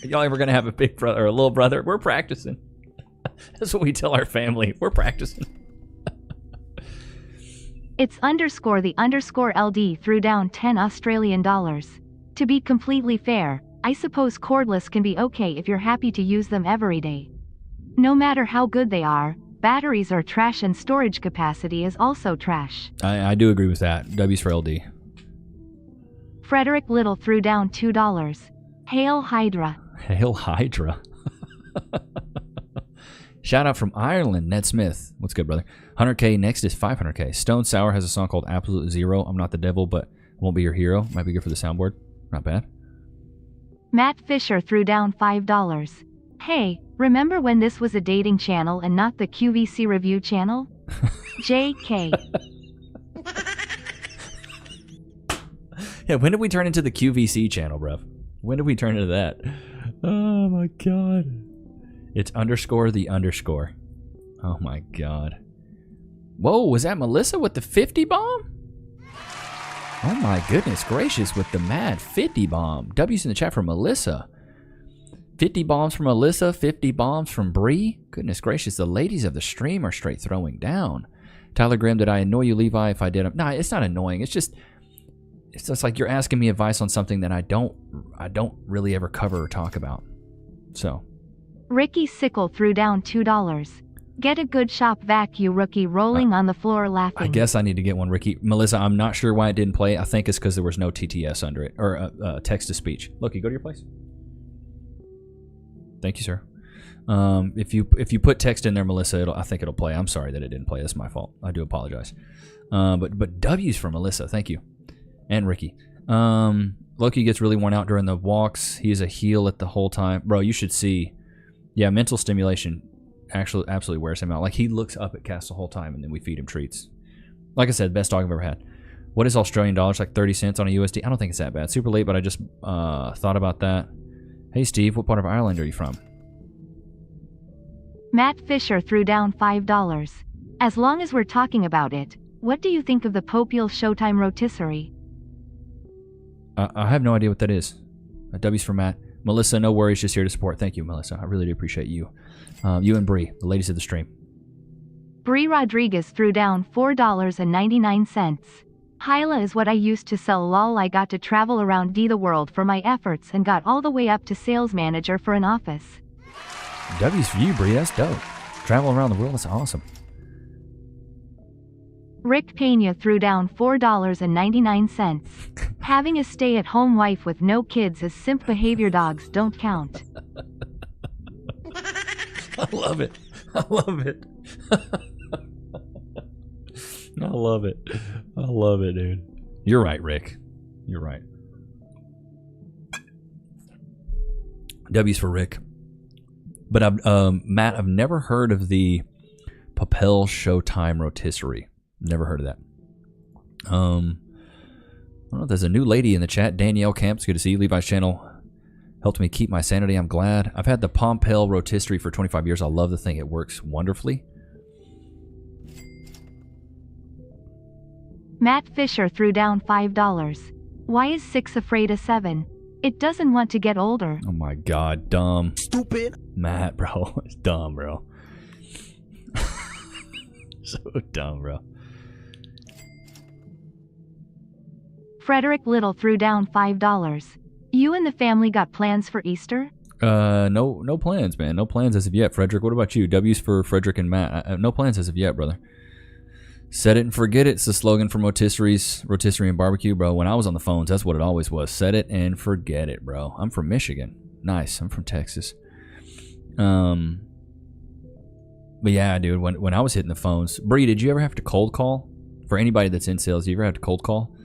Y'all ever gonna have a big brother or a little brother? We're practicing. That's what we tell our family. We're practicing. It's _the _LD threw down 10 Australian dollars. To be completely fair, I suppose cordless can be okay if you're happy to use them every day. No matter how good they are, batteries are trash and storage capacity is also trash. I do agree with that. W's for LD. Frederick Little threw down $2. Hail Hydra. Hail Hydra. Shout out from Ireland, Ned Smith. What's good, brother? 100K, next is 500K. Stone Sour has a song called Absolute Zero. I'm not the devil, but won't be your hero. Might be good for the soundboard. Not bad. Matt Fisher threw down $5. Hey, remember when this was a dating channel and not the QVC review channel? JK. Yeah, when did we turn into the QVC channel, bruv? When did we turn into that? Oh my god. It's _the_. Oh my god. Whoa, was that Melissa with the 50 bomb? Oh my goodness gracious, with the mad 50 bomb. W's in the chat for Melissa. 50 bombs from Melissa, 50 bombs from Bree. Goodness gracious, the ladies of the stream are straight throwing down. Tyler Graham, did I annoy you, Levi, if I did? Nah, it's not annoying. It's just like you're asking me advice on something that I don't really ever cover or talk about. So. Ricky Sickle threw down $2. Get a good shop vac, you rookie, rolling on the floor laughing. I guess I need to get one, Ricky. Melissa, I'm not sure why it didn't play. I think it's because there was no TTS under it, or text-to-speech. Look, you go to your place. Thank you, sir. If you put text in there, Melissa, I think it'll play. I'm sorry that it didn't play. That's my fault. I do apologize. But W's for Melissa. Thank you. And Ricky. Loki gets really worn out during the walks. He's a heel at the whole time. Bro, you should see. Yeah, mental stimulation actually absolutely wears him out. Like, he looks up at Cass the whole time, and then we feed him treats. Like I said, best dog I've ever had. What is Australian dollars? Like 30 cents on a USD? I don't think it's that bad. Super late, but I just thought about that. Hey, Steve, what part of Ireland are you from? Matt Fisher threw down $5. As long as we're talking about it, what do you think of the Popeil Showtime rotisserie? I have no idea what that is. W's for Matt. Melissa, no worries, just here to support. Thank you, Melissa. I really do appreciate you. You and Bree, the ladies of the stream. Bree Rodriguez threw down $4.99. Hyla is what I used to sell. Lol, I got to travel around the world for my efforts and got all the way up to sales manager for an office. W's for you, Bree. That's dope. Travel around the world, that's awesome. Rick Pena threw down $4.99. Having a stay-at-home wife with no kids is simp behavior. Dogs don't count. I love it. I love it. I love it. I love it, dude. You're right, Rick. You're right. W's for Rick. But Matt, I've never heard of the Popeil Showtime rotisserie. Never heard of that. I don't know. There's a new lady in the chat. Danielle Camps. Good to see you. Levi's channel helped me keep my sanity. I'm glad. I've had the Popeil rotisserie for 25 years. I love the thing. It works wonderfully. Matt Fisher threw down $5. Why is 6 afraid of 7? It doesn't want to get older. Oh my god, dumb. Stupid. Matt, bro. It's dumb, bro. So dumb, bro. Frederick Little threw down $5. You and the family got plans for Easter? No plans, man. No plans as of yet. Frederick, what about you? W's for Frederick and Matt. No plans as of yet, brother. Set it and forget it. It's the slogan from rotisserie and barbecue, bro. When I was on the phones, that's what it always was. Set it and forget it, bro. I'm from Michigan. Nice. I'm from Texas. But yeah, dude, when I was hitting the phones, Bree, did you ever have to cold call? For anybody that's in sales, you ever have to cold call?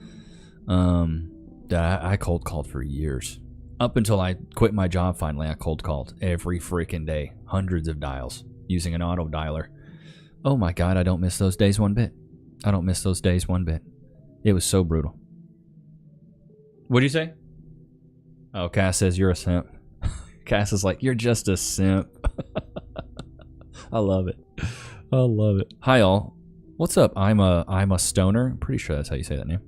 I cold called for years. Up until I quit my job finally, I cold called every freaking day. Hundreds of dials using an auto dialer. Oh my god, I don't miss those days one bit. I don't miss those days one bit. It was so brutal. What'd you say? Oh, Cass says you're a simp. Cass is like, you're just a simp. I love it. I love it. Hi all. What's up? I'm a stoner. I'm pretty sure that's how you say that name.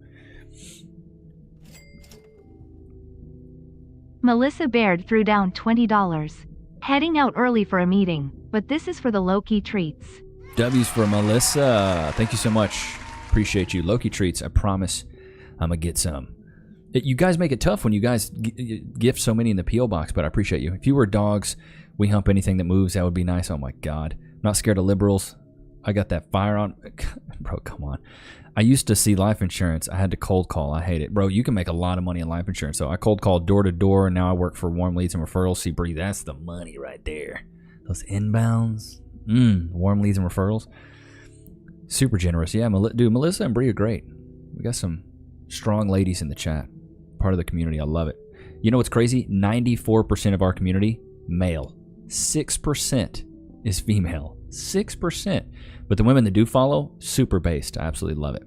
Melissa Baird threw down $20. Heading out early for a meeting, but this is for the low-key treats. W's for Melissa. Thank you so much. Appreciate you. Loki treats. I promise I'm going to get some. You guys make it tough when you guys gift so many in the P.O. box, but I appreciate you. If you were dogs, we hump anything that moves. That would be nice. Oh, my God. I'm not scared of liberals. I got that fire on. Bro, come on. I used to see life insurance. I had to cold call. I hate it. Bro, you can make a lot of money in life insurance. So I cold called door to door, and now I work for Warm Leads and Referrals. See, Bree, that's the money right there. Those inbounds. Warm leads and referrals. Super generous. Yeah, dude, Melissa and Bree are great. We got some strong ladies in the chat. Part of the community. I love it. You know what's crazy? 94% of our community, male. 6% is female. 6%. But the women that do follow, super based. I absolutely love it.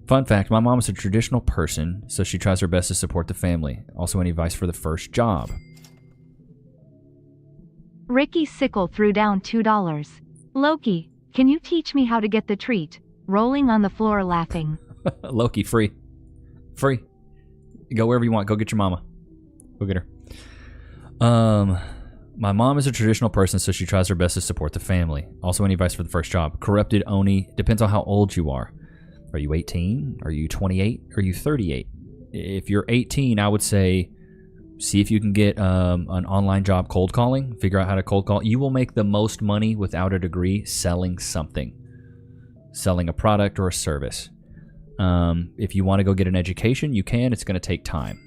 Fun fact, my mom is a traditional person, so she tries her best to support the family. Also, any advice for the first job? Ricky Sickle threw down $2. Loki, can you teach me how to get the treat? Rolling on the floor laughing. Loki, free. Free. Go wherever you want. Go get your mama. Go get her. My mom is a traditional person, so she tries her best to support the family. Also, any advice for the first job? Corrupted Oni. Depends on how old you are. Are you 18? Are you 28? Are you 38? If you're 18, I would say see if you can get an online job cold calling. Figure out how to cold call. You will make the most money without a degree selling something. Selling a product or a service. If you want to go get an education, you can. It's going to take time.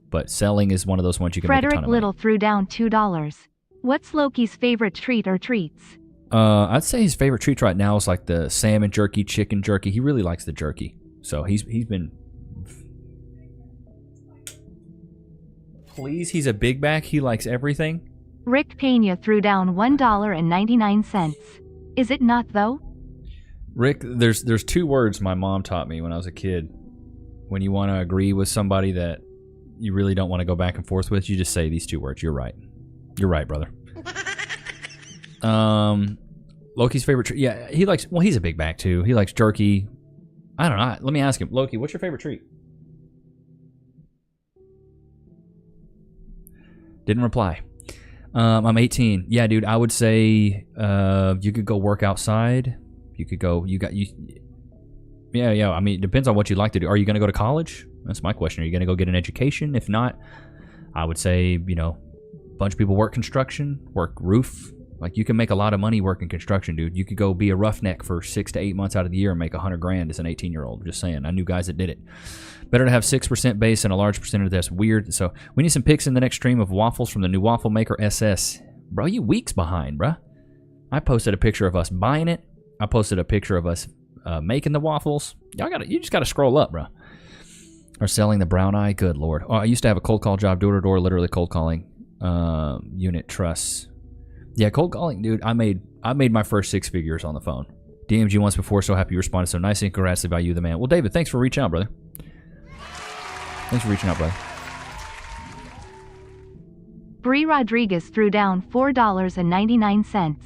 But selling is one of those ones you can make a ton of money. Frederick Little threw down $2. What's Loki's favorite treat or treats? I'd say his favorite treat right now is like the salmon jerky, chicken jerky. He really likes the jerky. So he's been... Please, he's a big back. He likes everything. Rick Pena threw down $1.99. Is it not, though? Rick, there's two words my mom taught me when I was a kid. When you want to agree with somebody that you really don't want to go back and forth with, you just say these two words. You're right. You're right, brother. Loki's favorite treat. Yeah, he likes, well, he's a big back too. He likes jerky. I don't know. Let me ask him. Loki, what's your favorite treat? Didn't reply. I'm 18. Yeah, dude, I would say you could go work outside. You could go, yeah. I mean, it depends on what you'd like to do. Are you going to go to college? That's my question. Are you going to go get an education? If not, I would say, you know, a bunch of people work construction, work roof. Like, you can make a lot of money working construction, dude. You could go be a roughneck for 6 to 8 months out of the year and make $100,000 as an 18-year-old. Just saying. I knew guys that did it. Better to have 6% base and a large percentage that's weird. So we need some pics in the next stream of waffles from the new waffle maker SS. Bro, you weeks behind, bro. I posted a picture of us buying it. I posted a picture of us making the waffles. You just gotta scroll up, bro. Or selling the brown eye. Good lord. Oh, I used to have a cold call job, door to door, literally cold calling. Unit trusts. Yeah, cold calling, dude. I made my first 6 figures on the phone. DM'd you once before, so happy you responded so nicely. Congrats by you, the man. Well, David, thanks for reaching out, brother. Thanks for reaching out, brother. Bree Rodriguez threw down $4.99.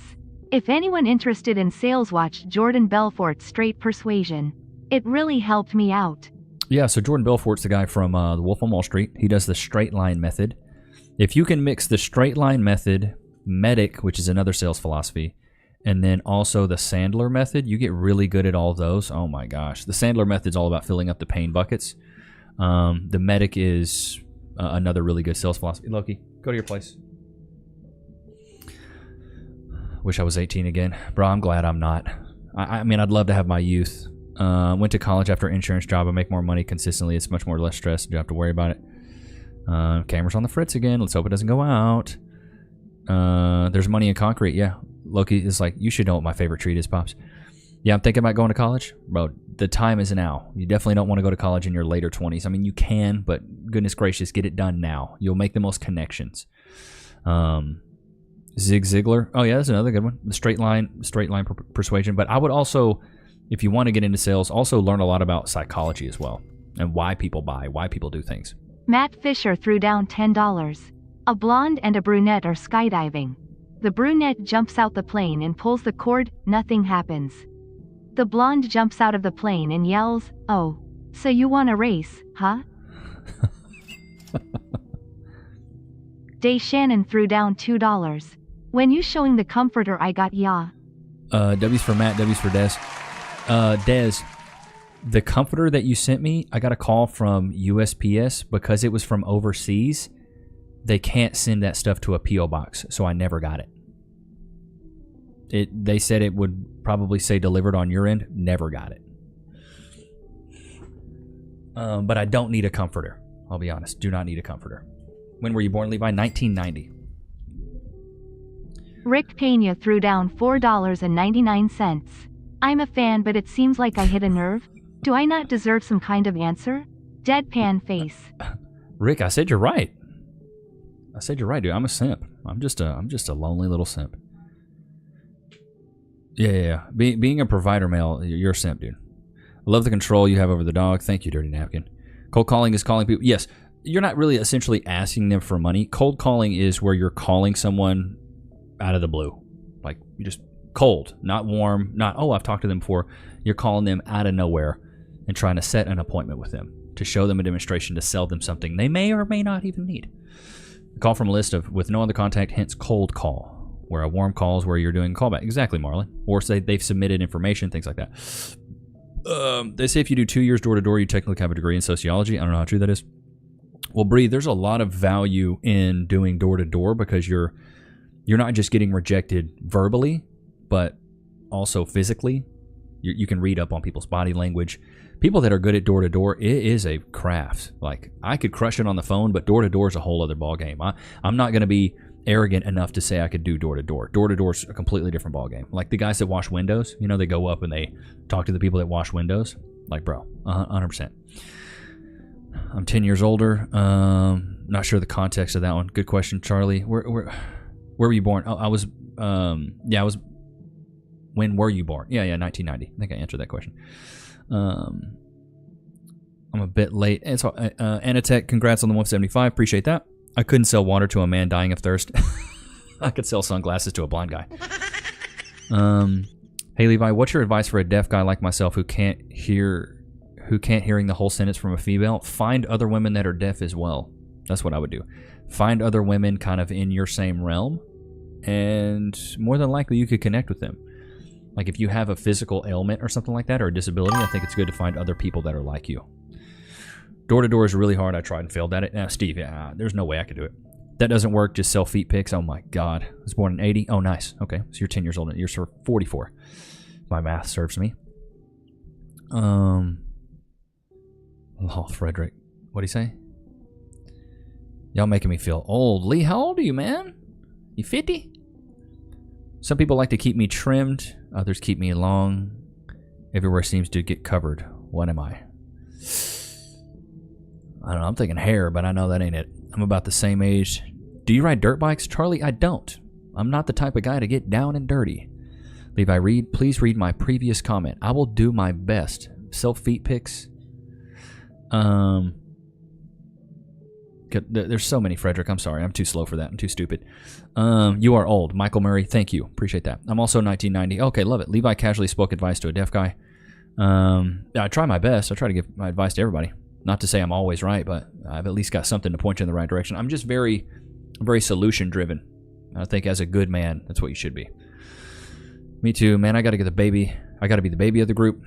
If anyone interested in sales, watch Jordan Belfort's Straight Persuasion. It really helped me out. Yeah, so Jordan Belfort's the guy from The Wolf on Wall Street. He does the straight line method. If you can mix the straight line method, Medic, which is another sales philosophy, and then also the Sandler method, you get really good at all of those. Oh my gosh. The Sandler method's all about filling up the pain buckets. The Medic is another really good sales philosophy. Loki, go to your place. Wish I was 18 again. Bro, I'm glad I'm not. I mean, I'd love to have my youth. Went to college after an insurance job. I make more money consistently. It's much more less stress. You don't have to worry about it. Camera's on the fritz again. Let's hope it doesn't go out. There's money in concrete. Yeah. Loki is like, you should know what my favorite treat is, Pops. Yeah, I'm thinking about going to college. Bro, the time is now. You definitely don't want to go to college in your later 20s. I mean, you can, but goodness gracious, get it done now. You'll make the most connections. Zig Ziglar. Oh yeah, that's another good one. The straight line persuasion. But I would also, if you want to get into sales, also learn a lot about psychology as well and why people buy, why people do things. Matt Fisher threw down $10. A blonde and a brunette are skydiving. The brunette jumps out the plane and pulls the cord. Nothing happens. The blonde jumps out of the plane and yells, "Oh, so you want a race, huh?" Day Shannon threw down $2. When you showing the comforter I got, ya. W's for Matt, W's for Des. Des, the comforter that you sent me, I got a call from USPS because it was from overseas. They can't send that stuff to a P.O. box, so I never got it. They said it would probably say delivered on your end. Never got it. But I don't need a comforter. I'll be honest. Do not need a comforter. When were you born, Levi? 1990. Rick Pena threw down $4.99. I'm a fan, but it seems like I hit a nerve. Do I not deserve some kind of answer? Deadpan face. Rick, I said you're right. I said you're right, dude. I'm a simp. I'm just a lonely little simp. Yeah. Being a provider male, you're a simp, dude. I love the control you have over the dog. Thank you, Dirty Napkin. Cold calling is calling people. Yes, you're not really essentially asking them for money. Cold calling is where you're calling someone out of the blue. Like, you just cold, not warm, not, oh, I've talked to them before. You're calling them out of nowhere and trying to set an appointment with them to show them a demonstration, to sell them something they may or may not even need. Call from a list of with no other contact, hence cold call. Where a warm call is where you're doing callback. Exactly, Marlon. Or say they've submitted information, things like that. They say if you do 2 years door-to-door, you technically have a degree in sociology. I don't know how true that is. Well, Bree, there's a lot of value in doing door-to-door because you're not just getting rejected verbally, but also physically. You can read up on people's body language. People that are good at door-to-door, it is a craft. Like, I could crush it on the phone, but door-to-door is a whole other ballgame. I'm not going to be arrogant enough to say I could do door-to-door. Door-to-door is a completely different ballgame. Like the guys that wash windows, you know, they go up and they talk to the people that wash windows. Like, bro, 100%. I'm 10 years older. Not sure the context of that one. Good question, Charlie. Where were you born? Oh, I was When were you born? Yeah, 1990. I think I answered that question. I'm a bit late. And so, Anatech, congrats on the 175. Appreciate that. I couldn't sell water to a man dying of thirst. I could sell sunglasses to a blind guy. Hey Levi, what's your advice for a deaf guy like myself who can't hearing the whole sentence from a female? Find other women that are deaf as well. That's what I would do. Find other women kind of in your same realm, and more than likely you could connect with them. Like if you have a physical ailment or something like that, or a disability, I think it's good to find other people that are like you. Door to door is really hard. I tried and failed at it. Now, Steve, there's no way I could do it. That doesn't work. Just sell feet pics. Oh my God. I was born in 80. Oh, nice. Okay. So you're 10 years old. You're 44. My math serves me. Oh, Frederick. What'd he say? Y'all making me feel old. Lee, how old are you, man? You 50? Some people like to keep me trimmed. Others keep me long. Everywhere seems to get covered. What am I? I don't know. I'm thinking hair, but I know that ain't it. I'm about the same age. Do you ride dirt bikes? Charlie, I don't. I'm not the type of guy to get down and dirty. Levi, please read my previous comment. I will do my best. Self feet pics. There's so many, Frederick. I'm sorry. I'm too slow for that. I'm too stupid. You are old. Michael Murray, thank you. Appreciate that. I'm also 1990. Okay, love it. Levi casually spoke advice to a deaf guy. I try my best. I try to give my advice to everybody. Not to say I'm always right, but I've at least got something to point you in the right direction. I'm just very solution driven. I think as a good man, that's what you should be. Me too, man. I got to get the baby. I got to be the baby of the group.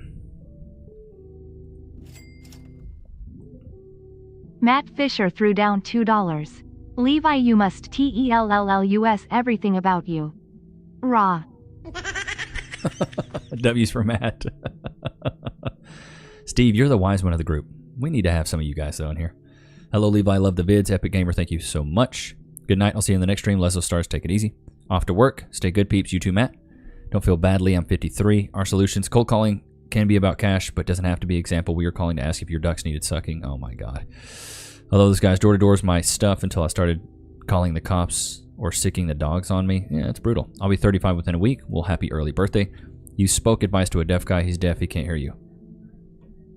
Matt Fisher threw down $2. Levi, you must tellus everything about you. Raw. W's for Matt. Steve, you're the wise one of the group. We need to have some of you guys though in here. Hello, Levi. Love the vids. Epic Gamer, thank you so much. Good night. I'll see you in the next stream. Leslie Stars, take it easy. Off to work. Stay good, peeps. You too, Matt. Don't feel badly. I'm 53. Our solutions. Cold calling can be about cash, but doesn't have to be. Example, we were calling to ask if your ducks needed sucking. Oh my God. Although this guy's door to door is my stuff until I started calling the cops or sicking the dogs on me. Yeah, it's brutal. I'll be 35 within a week. Well, happy early birthday. You spoke advice to a deaf guy. He's deaf. He can't hear you.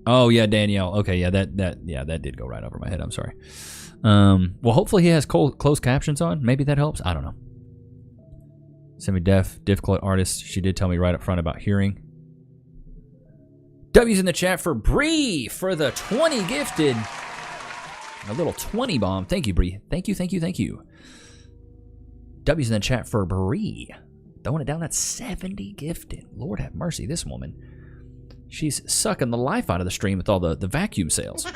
Oh yeah, Danielle. Okay, yeah, that did go right over my head. I'm sorry. Well, hopefully he has closed captions on. Maybe that helps. I don't know. Semi-deaf, difficult artist. She did tell me right up front about hearing. W's in the chat for Bree for the 20 gifted. A little 20 bomb. Thank you, Bree. Thank you. W's in the chat for Bree. Throwing it down at 70 gifted. Lord have mercy, this woman. She's sucking the life out of the stream with all the vacuum sales.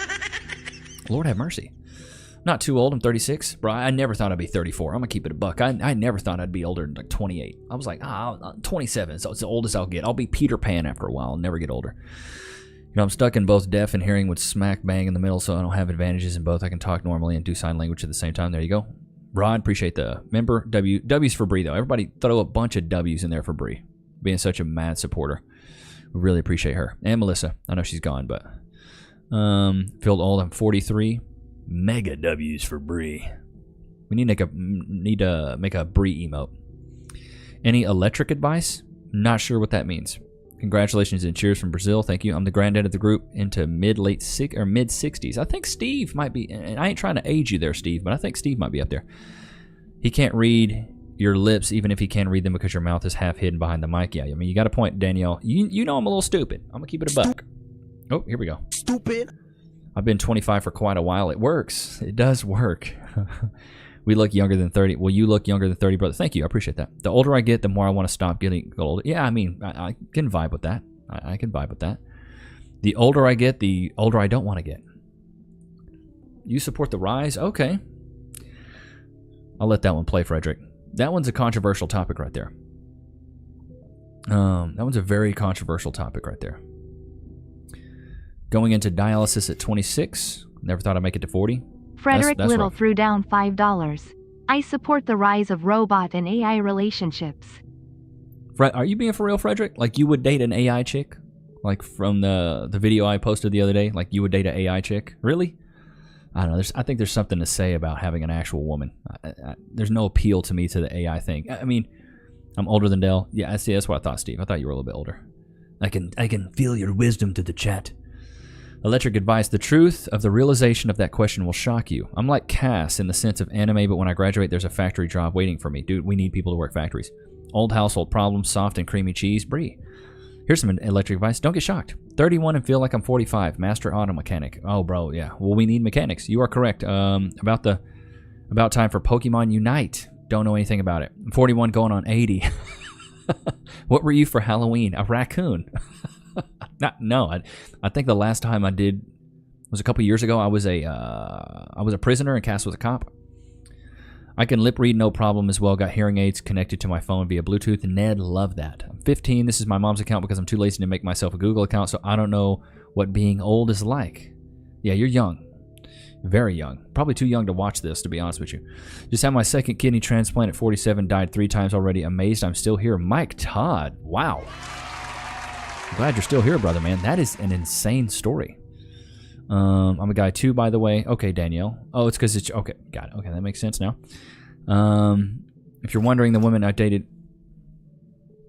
Lord have mercy. Not too old. I'm 36. Bro, I never thought I'd be 34. I'm going to keep it a buck. I never thought I'd be older than like 28. I was like, 27. So it's the oldest I'll get. I'll be Peter Pan after a while. I'll never get older. You know, I'm stuck in both deaf and hearing with smack bang in the middle, so I don't have advantages in both. I can talk normally and do sign language at the same time. There you go. Rod, appreciate the member. W's for Bree, though. Everybody throw a bunch of W's in there for Bree. Being such a mad supporter. We really appreciate her. And Melissa. I know she's gone, but... Feel old. I'm 43. Mega W's for Bree. We need to make a Bree emote. Any electric advice? Not sure what that means. Congratulations and cheers from Brazil. Thank you. I'm the granddad of the group into mid 60s. I think Steve might be, and I ain't trying to age you there, Steve, but I think Steve might be up there. He can't read your lips even if he can read them because your mouth is half hidden behind the mic. Yeah, I mean, you got a point, Danielle. You know I'm a little stupid. I'm going to keep it a buck. Oh, here we go. Stupid. I've been 25 for quite a while. It works. It does work. We look younger than 30. Well, you look younger than 30, brother. Thank you. I appreciate that. The older I get, the more I want to stop getting older. Yeah, I mean, I can vibe with that. I can vibe with that. The older I get, the older I don't want to get. You support the rise? Okay. I'll let that one play, Frederick. That one's a controversial topic right there. That one's a very controversial topic right there. Going into dialysis at 26. Never thought I'd make it to 40. Frederick That's Little rough. threw down $5. I support the rise of robot and AI relationships. Are you being for real, Frederick? Like you would date an AI chick? Like from the video I posted the other day? Like you would date an AI chick? Really? I don't know. I think there's something to say about having an actual woman. There's no appeal to me to the AI thing. I mean, I'm older than Dell. Yeah, I see. That's what I thought, Steve. I thought you were a little bit older. I can feel your wisdom to the chat. Electric advice. The truth of the realization of that question will shock you. I'm like Cass in the sense of anime, but when I graduate, there's a factory job waiting for me. Dude, we need people to work factories. Old household problems, soft and creamy cheese. Brie. Here's some electric advice. Don't get shocked. 31 and feel like I'm 45. Master auto mechanic. Oh, bro, yeah. Well, we need mechanics. You are correct. About time for Pokemon Unite. Don't know anything about it. I'm 41 going on 80. What were you for Halloween? A raccoon. I think the last time I did was a couple years ago. I was a prisoner and Cass was a cop. I can lip read no problem as well. Got hearing aids connected to my phone via Bluetooth. Ned, love that. I'm 15. This is my mom's account because I'm too lazy to make myself a Google account, so I don't know what being old is like. Yeah, you're young. Very young. Probably too young to watch this, to be honest with you. Just had my second kidney transplant at 47. Died 3 times already. Amazed I'm still here. Mike Todd. Wow. I'm glad you're still here, brother, man. That is an insane story. I'm a guy too, by the way. Okay, Danielle. Oh, it's because it's... Okay, got it. Okay, that makes sense now. If you're wondering, the women I dated...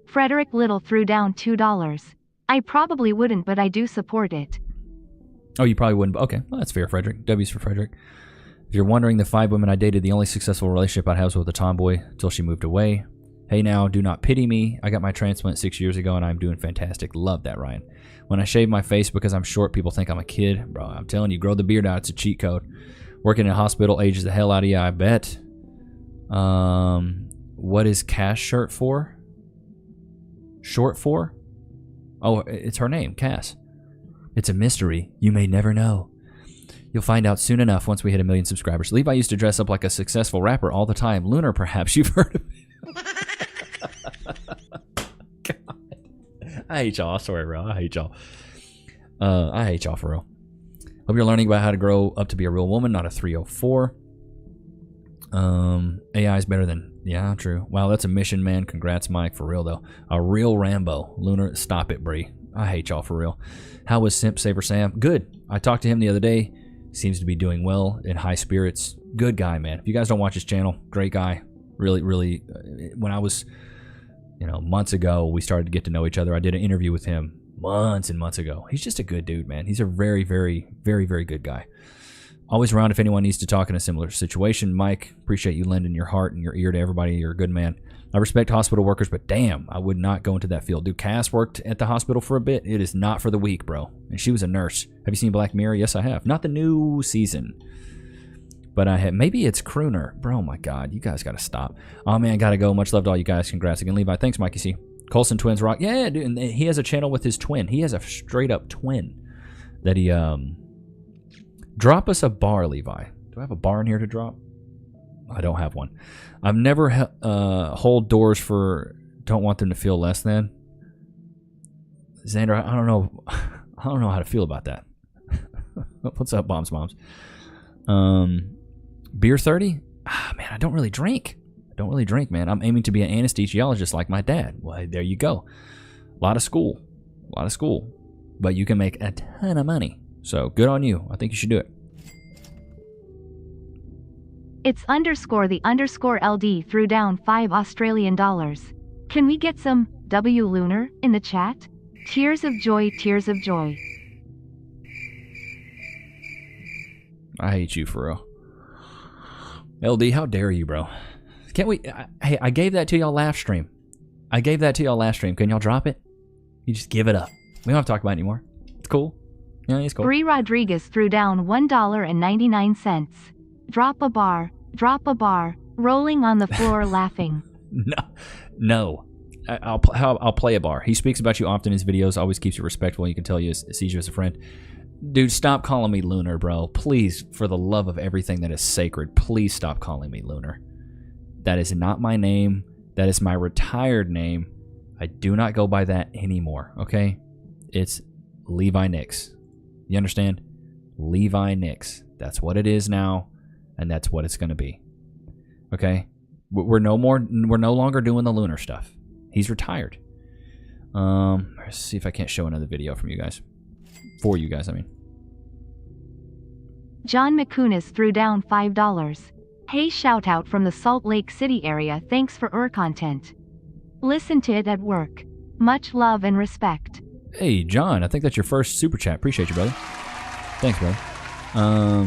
Frederick Little threw down $2. I probably wouldn't, but I do support it. Oh, you probably wouldn't. But okay, well, that's fair, Frederick. W's for Frederick. If you're wondering, the 5 women I dated, the only successful relationship I had was with a tomboy until she moved away. Hey now, do not pity me. I got my transplant 6 years ago and I'm doing fantastic. Love that, Ryan. When I shave my face because I'm short, people think I'm a kid. Bro, I'm telling you, grow the beard out. It's a cheat code. Working in a hospital ages the hell out of you, I bet. What is Cass short for? Short for? Oh, it's her name, Cass. It's a mystery. You may never know. You'll find out soon enough once we hit 1 million subscribers. Levi used to dress up like a successful rapper all the time. Lunar, perhaps you've heard of it. God. I hate y'all. I swear, bro. I hate y'all. I hate y'all for real. Hope you're learning about how to grow up to be a real woman, not a 304. AI is better than... Yeah, true. Wow, that's a mission, man. Congrats, Mike. For real, though. A real Rambo. Lunar, stop it, Bree. I hate y'all for real. How was Simp Saver Sam? Good. I talked to him the other day. Seems to be doing well, in high spirits. Good guy, man. If you guys don't watch his channel, great guy. Really, really... when I was... months ago, we started to get to know each other. I did an interview with him months and months ago. He's just a good dude, man. He's a very, very, very, very good guy. Always around if anyone needs to talk in a similar situation. Mike, appreciate you lending your heart and your ear to everybody. You're a good man. I respect hospital workers, but damn, I would not go into that field. Dude, Cass worked at the hospital for a bit. It is not for the weak, bro. And she was a nurse. Have you seen Black Mirror? Yes, I have. Not the new season. But I have. Maybe it's Crooner. Bro, my God. You guys got to stop. Oh, man, got to go. Much love to all you guys. Congrats again, Levi. Thanks, Mikey C. Colson Twins Rock. Yeah, dude. And he has a channel with his twin. He has a straight-up twin that he... Drop us a bar, Levi. Do I have a bar in here to drop? I don't have one. I've never hold doors for... Don't want them to feel less than. Xander, I don't know. I don't know how to feel about that. What's up, Bombs Moms? Beer 30? Ah, man, I don't really drink. Man. I'm aiming to be an anesthesiologist like my dad. Well, there you go. A lot of school. But you can make a ton of money. So, good on you. I think you should do it. It's _ LD threw down $5 Can we get some W Lunar in the chat? Tears of joy. I hate you for real. LD, how dare you, bro? Can't we... Hey, I gave that to y'all live stream. Can y'all drop it? You just give it up. We don't have to talk about it anymore. It's cool. Yeah, it's cool. Bree Rodriguez threw down $1.99. Drop a bar. Rolling on the floor laughing. No. I'll play a bar. He speaks about you often in his videos. Always keeps you respectful. You can tell you sees you as a friend. Dude, stop calling me Lunar, bro. Please, for the love of everything that is sacred, please stop calling me Lunar. That is not my name. That is my retired name. I do not go by that anymore, okay? It's Levi Nichs. You understand? Levi Nichs. That's what it is now, and that's what it's going to be. Okay? We're no longer doing the Lunar stuff. He's retired. Let's see if I can't show another video from you guys. For you guys, I mean. John McCunis threw down $5. Hey, shout out from the Salt Lake City area. Thanks for content. Listen to it at work. Much love and respect. Hey, John, I think that's your first super chat. Appreciate you, brother. Thanks, brother. I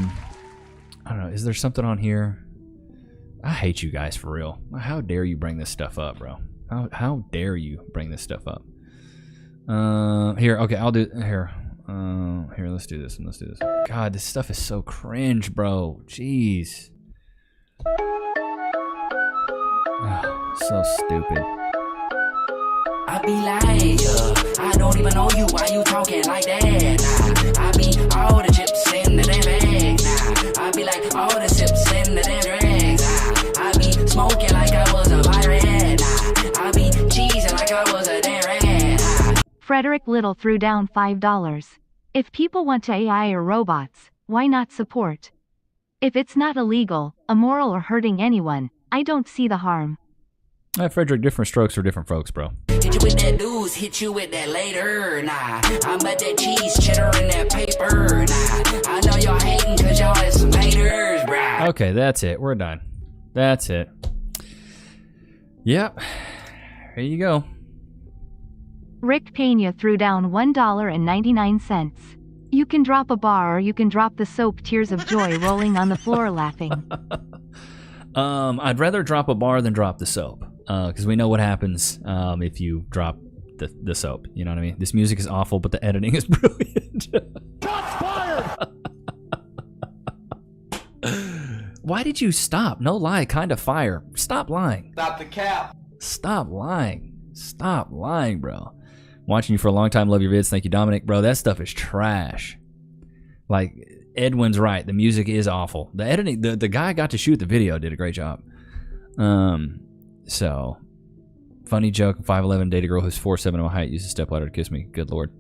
don't know. Is there something on here? I hate you guys for real. How dare you bring this stuff up, bro? How dare you bring this stuff up? Here, okay, I'll do here. Here, let's do this and let's do this. God, this stuff is so cringe, bro. Jeez. Oh, so stupid. I be like, I don't even know you, why you talking like that? Nah, I be all the chips in the damn bag. Nah, I be like all the sips in the damn drags. I be smoking like I was a pirate. Nah, I be cheesing like I was a damn rat. Frederick Little threw down $5. If people want to AI or robots, why not support? If it's not illegal, immoral, or hurting anyone, I don't see the harm. Frederick, different strokes for different folks, bro. Hit you with that news, hit you with that later. Nah, I'm at that cheese, cheddar, and that paper. Nah, I know y'all hating cause y'all is some haters, bruh. Okay, that's it. We're done. That's it. Yep. Here you go. Rick Pena threw down $1.99. You can drop a bar or you can drop the soap, tears of joy rolling on the floor laughing. I'd rather drop a bar than drop the soap. Because we know what happens if you drop the soap. You know what I mean? This music is awful, but the editing is brilliant. Shots fired! Why did you stop? No lie, kind of fire. Stop lying. Stop the cap. Stop lying. Stop lying, bro. Watching you for a long time. Love your vids. Thank you, Dominic. Bro, that stuff is trash. Like, Edwin's right. The music is awful. The editing, the guy got to shoot the video did a great job. So, funny joke. 5'11", date a girl who's 4'7" in my height. Uses stepladder to kiss me. Good lord.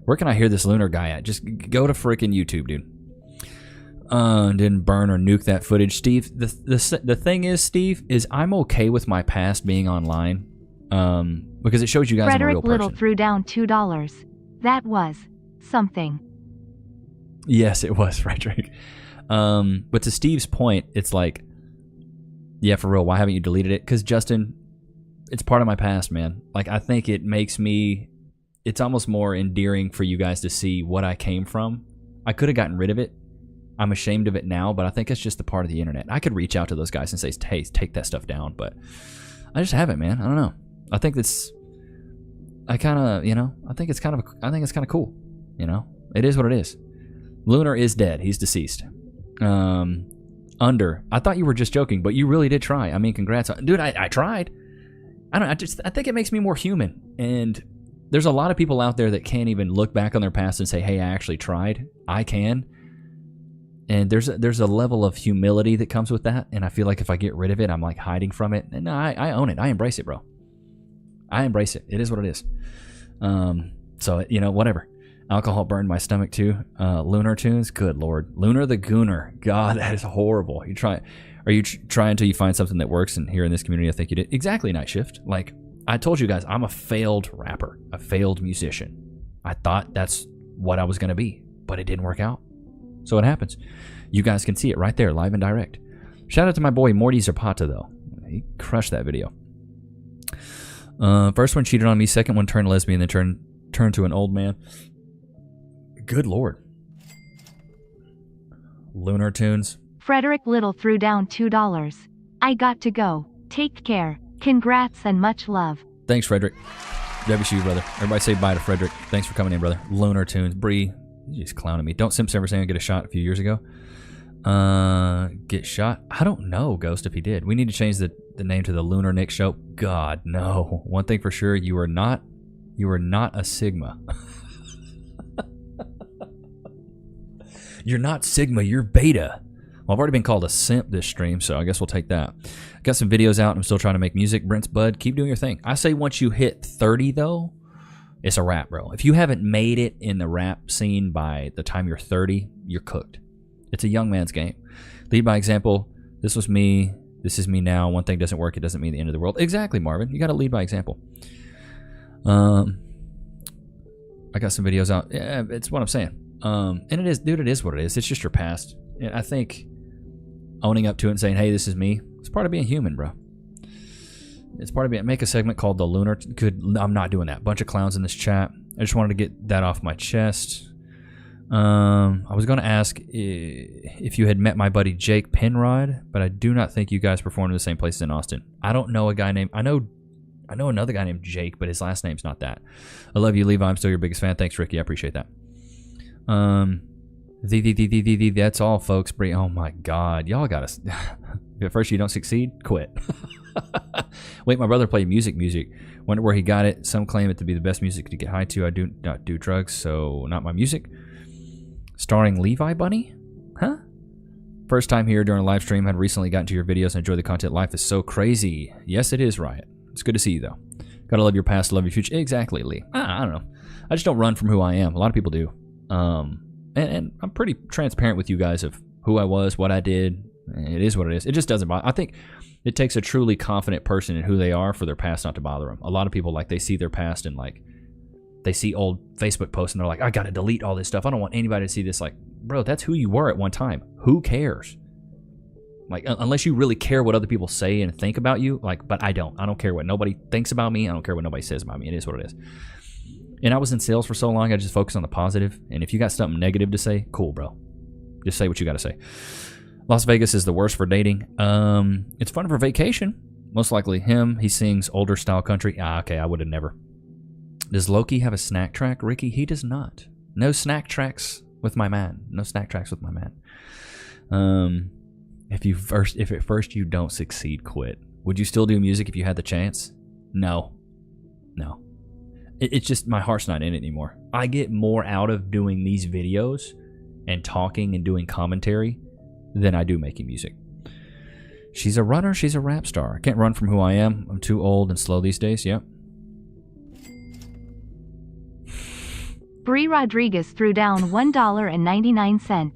Where can I hear this Lunar guy at? Just go to freaking YouTube, dude. Didn't burn or nuke that footage, Steve. The thing is, Steve, is I'm okay with my past being online, because it shows you guys I'm a real person. Frederick Little threw down $2. That was something. Yes, it was, Frederick. But to Steve's point, it's like, yeah, for real, why haven't you deleted it? Because, Justin, it's part of my past, man. Like, I think it makes me, it's almost more endearing for you guys to see what I came from. I could have gotten rid of it. I'm ashamed of it now, but I think it's just a part of the internet. I could reach out to those guys and say, hey, take that stuff down, but I just haven't, man. I don't know. I think that's, I kind of, you know, I think it's kind of cool, you know? It is what it is. Lunar is dead. He's deceased. I thought you were just joking, but you really did try. I mean, congrats. Dude, I tried. I think it makes me more human. And there's a lot of people out there that can't even look back on their past and say, hey, I actually tried. I can. And there's a level of humility that comes with that. And I feel like if I get rid of it, I'm like hiding from it. And no, I own it. I embrace it, bro. I embrace it. It is what it is. So, you know, whatever. Alcohol burned my stomach too. Lunar tunes, good lord. Lunar the Gooner, God, that is horrible. Are you trying until you find something that works? And here in this community, I think you did exactly. Night Shift. Like I told you guys, I'm a failed rapper, a failed musician. I thought that's what I was gonna be, but it didn't work out. So it happens. You guys can see it right there, live and direct. Shout out to my boy Morty Zapata though. He crushed that video. First one cheated on me. Second one turned lesbian, then turned to an old man. Good lord. Lunar tunes. Frederick Little threw down $2. I got to go. Take care. Congrats and much love. Thanks, Frederick. WCU, brother. Everybody say bye to Frederick. Thanks for coming in, brother. Lunar tunes. Bree, you just clowning me. Don't Simps ever say I get a shot a few years ago? Get shot? I don't know, Ghost, if he did. We need to change the name to the Lunar Nick Show. God, no. One thing for sure, you are not a Sigma. You're not Sigma, you're Beta. Well, I've already been called a simp this stream, so I guess we'll take that. Got some videos out, and I'm still trying to make music. Brent's Bud, keep doing your thing. I say once you hit 30, though, it's a wrap, bro. If you haven't made it in the rap scene by the time you're 30, you're cooked. It's a young man's game. Lead by example. This was me. This is me now. One thing doesn't work, it doesn't mean the end of the world. Exactly, Marvin. You got to lead by example. I got some videos out. Yeah, it's what I'm saying. And it is, dude, it is what it is. It's just your past. And I think owning up to it and saying, hey, this is me, it's part of being human, bro. It's part of it. Make a segment called the Lunar. I'm not doing that. Bunch of clowns in this chat. I just wanted to get that off my chest. I was going to ask if you had met my buddy Jake Penrod, but I do not think you guys performed in the same places in Austin. I don't know a guy named... I know another guy named Jake, but his last name's not that. I love you, Levi. I'm still your biggest fan. Thanks, Ricky. I appreciate that. That's all, folks. Oh my God, y'all got to. At first, you don't succeed, quit. Wait, my brother played music. Wonder where he got it. Some claim it to be the best music to get high to. I do not do drugs, so not my music. Starring Levi Bunny, huh? First time here during a live stream. Had recently gotten to your videos and enjoyed the content. Life is so crazy. Yes, it is, Riot. It's good to see you though. Gotta love your past, love your future. Exactly, Lee. I don't know. I just don't run from who I am. A lot of people do. And I'm pretty transparent with you guys of who I was, what I did. It is what it is. It just doesn't bother. I think it takes a truly confident person in who they are for their past not to bother them. A lot of people, like, they see their past and, like, they see old Facebook posts and they're like, I gotta delete all this stuff. I don't want anybody to see this. Like, bro, that's who you were at one time. Who cares? Like, unless you really care what other people say and think about you, like, but I don't. I don't care what nobody thinks about me. I don't care what nobody says about me. It is what it is. And I was in sales for so long, I just focused on the positive. And if you got something negative to say, cool, bro. Just say what you got to say. Las Vegas is the worst for dating. It's fun for vacation. Most likely him. He sings older style country. Okay, I would have never. Does Loki have a snack track, Ricky? He does not. No snack tracks with my man. No snack tracks with my man. If at first you don't succeed, quit. Would you still do music if you had the chance? No. It's just my heart's not in it anymore. I get more out of doing these videos and talking and doing commentary than I do making music. She's a runner. She's a rap star. I can't run from who I am. I'm too old and slow these days. Yep. Bree Rodriguez threw down $1.99.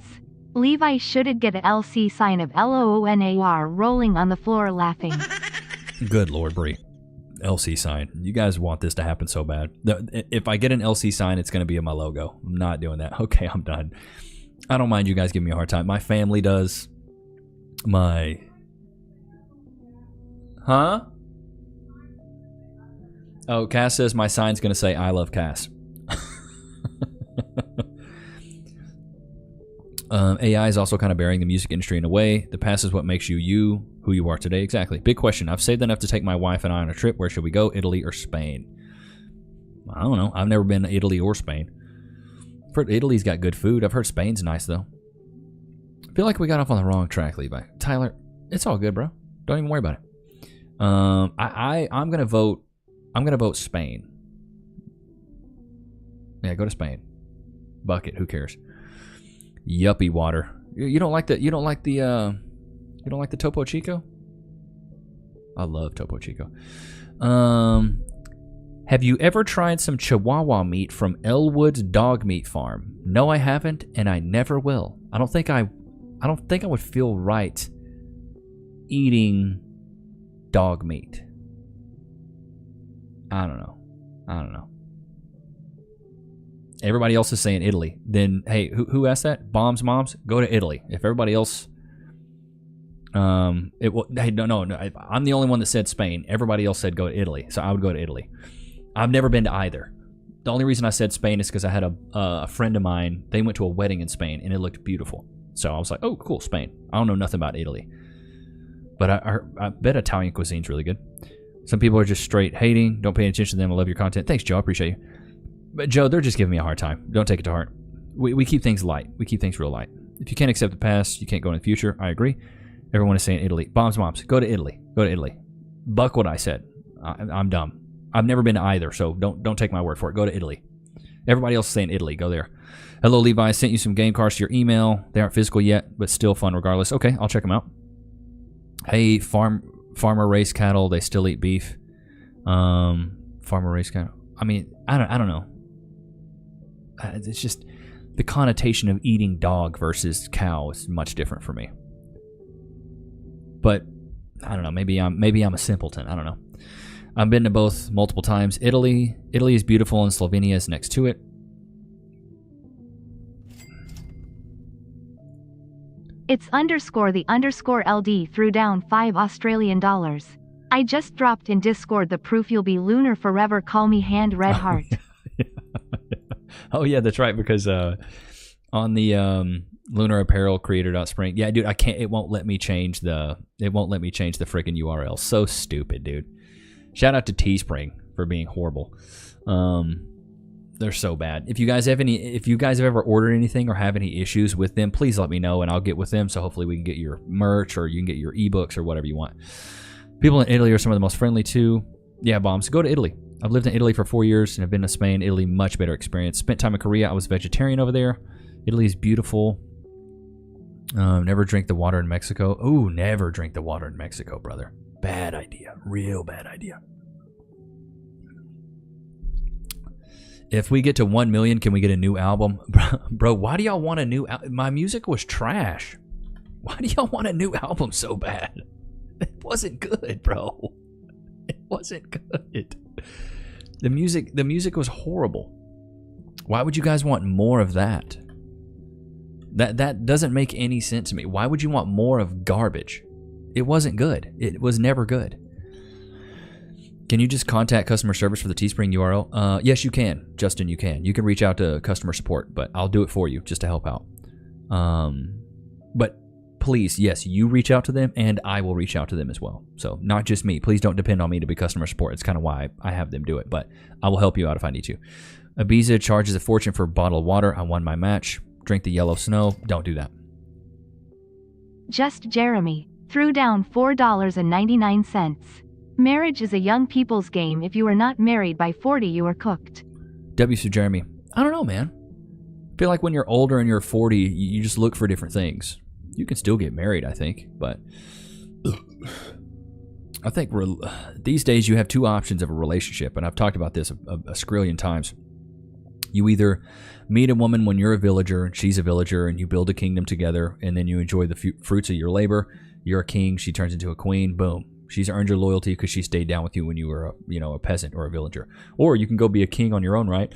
Levi shouldn't get a LC sign of LOONAR rolling on the floor laughing. Good Lord, Bree. LC sign. You guys want this to happen so bad. If I get an LC sign, it's going to be in my logo. I'm not doing that. Okay, I'm done. I don't mind you guys giving me a hard time. My family does. Huh? Oh, Cass says my sign's going to say I love Cass. AI is also kind of burying the music industry in a way. The past is what makes you who you are today. Exactly. Big question. I've saved enough to take my wife and I on a trip. Where should we go? Italy or Spain? I don't know. I've never been to Italy or Spain. I've heard Italy's got good food. I've heard Spain's nice though. I feel like we got off on the wrong track, Levi. Tyler, it's all good, bro. Don't even worry about it. I'm gonna vote. I'm gonna vote Spain. Yeah, go to Spain. Bucket. Who cares? Yuppie water. You don't like the Topo Chico? I love Topo Chico. Have you ever tried some Chihuahua meat from Elwood's Dog Meat Farm? No, I haven't, and I never will. I don't think I would feel right eating dog meat. I don't know. Everybody else is saying Italy. Then, hey, who asked that? Bombs, moms, go to Italy. If everybody else, hey, no. I'm the only one that said Spain. Everybody else said go to Italy, so I would go to Italy. I've never been to either. The only reason I said Spain is because I had a friend of mine. They went to a wedding in Spain, and it looked beautiful. So I was like, oh, cool, Spain. I don't know nothing about Italy, but I bet Italian cuisine's really good. Some people are just straight hating. Don't pay attention to them. I love your content. Thanks, Joe. I appreciate you. But Joe, they're just giving me a hard time. Don't take it to heart. We keep things light. We keep things real light. If you can't accept the past, you can't go in the future. I agree. Everyone is saying Italy. Bombs, moms, go to Italy. Go to Italy. Buck what I said. I'm dumb. I've never been to either, so don't take my word for it. Go to Italy. Everybody else is saying Italy. Go there. Hello, Levi. I sent you some game cards to your email. They aren't physical yet, but still fun regardless. Okay, I'll check them out. Hey, farmer race cattle. They still eat beef. Farmer race cattle. I mean, I don't know. It's just the connotation of eating dog versus cow is much different for me. But I don't know. Maybe I'm a simpleton. I don't know. I've been to both multiple times. Italy is beautiful, and Slovenia is next to it. It's _the_LD threw down $5 Australian. I just dropped in Discord the proof you'll be lunar forever. Call me hand red heart. Oh yeah, that's right. Because on the lunar apparel creator.spring, yeah, dude, I can't. It won't let me change the. It won't let me change the freaking URL. So stupid, dude. Shout out to Teespring for being horrible. They're so bad. If you guys have ever ordered anything or have any issues with them, please let me know and I'll get with them. So hopefully we can get your merch or you can get your ebooks or whatever you want. People in Italy are some of the most friendly too. Yeah, bombs. Go to Italy. I've lived in Italy for 4 years and I've been to Spain. Italy, much better experience. Spent time in Korea. I was vegetarian over there. Italy is beautiful. Never drink the water in Mexico. Ooh, never drink the water in Mexico, brother. Bad idea. Real bad idea. If we get to 1 million, can we get a new album? Bro, why do y'all want a new album? My music was trash. Why do y'all want a new album so bad? It wasn't good, bro. It wasn't good. The music was horrible. Why would you guys want more of that? That doesn't make any sense to me. Why would you want more of garbage? It wasn't good. It was never good. Can you just contact customer service for the Teespring URL? Yes, you can. Justin, you can. You can reach out to customer support, but I'll do it for you just to help out. But please, yes, you reach out to them, and I will reach out to them as well. So not just me. Please don't depend on me to be customer support. It's kind of why I have them do it, but I will help you out if I need to. Ibiza charges a fortune for a bottle of water. I won my match. Drink the yellow snow. Don't do that. Just Jeremy threw down $4.99. Marriage is a young people's game. If you are not married by 40, you are cooked. W. So Jeremy, I don't know, man. I feel like when you're older and you're 40, you just look for different things. You can still get married, I think, but I think these days you have two options of a relationship, and I've talked about this a scrillion times. You either meet a woman when you're a villager and she's a villager, and you build a kingdom together, and then you enjoy the fruits of your labor. You're a king, she turns into a queen, boom. She's earned your loyalty because she stayed down with you when you were a peasant or a villager. Or you can go be a king on your own right.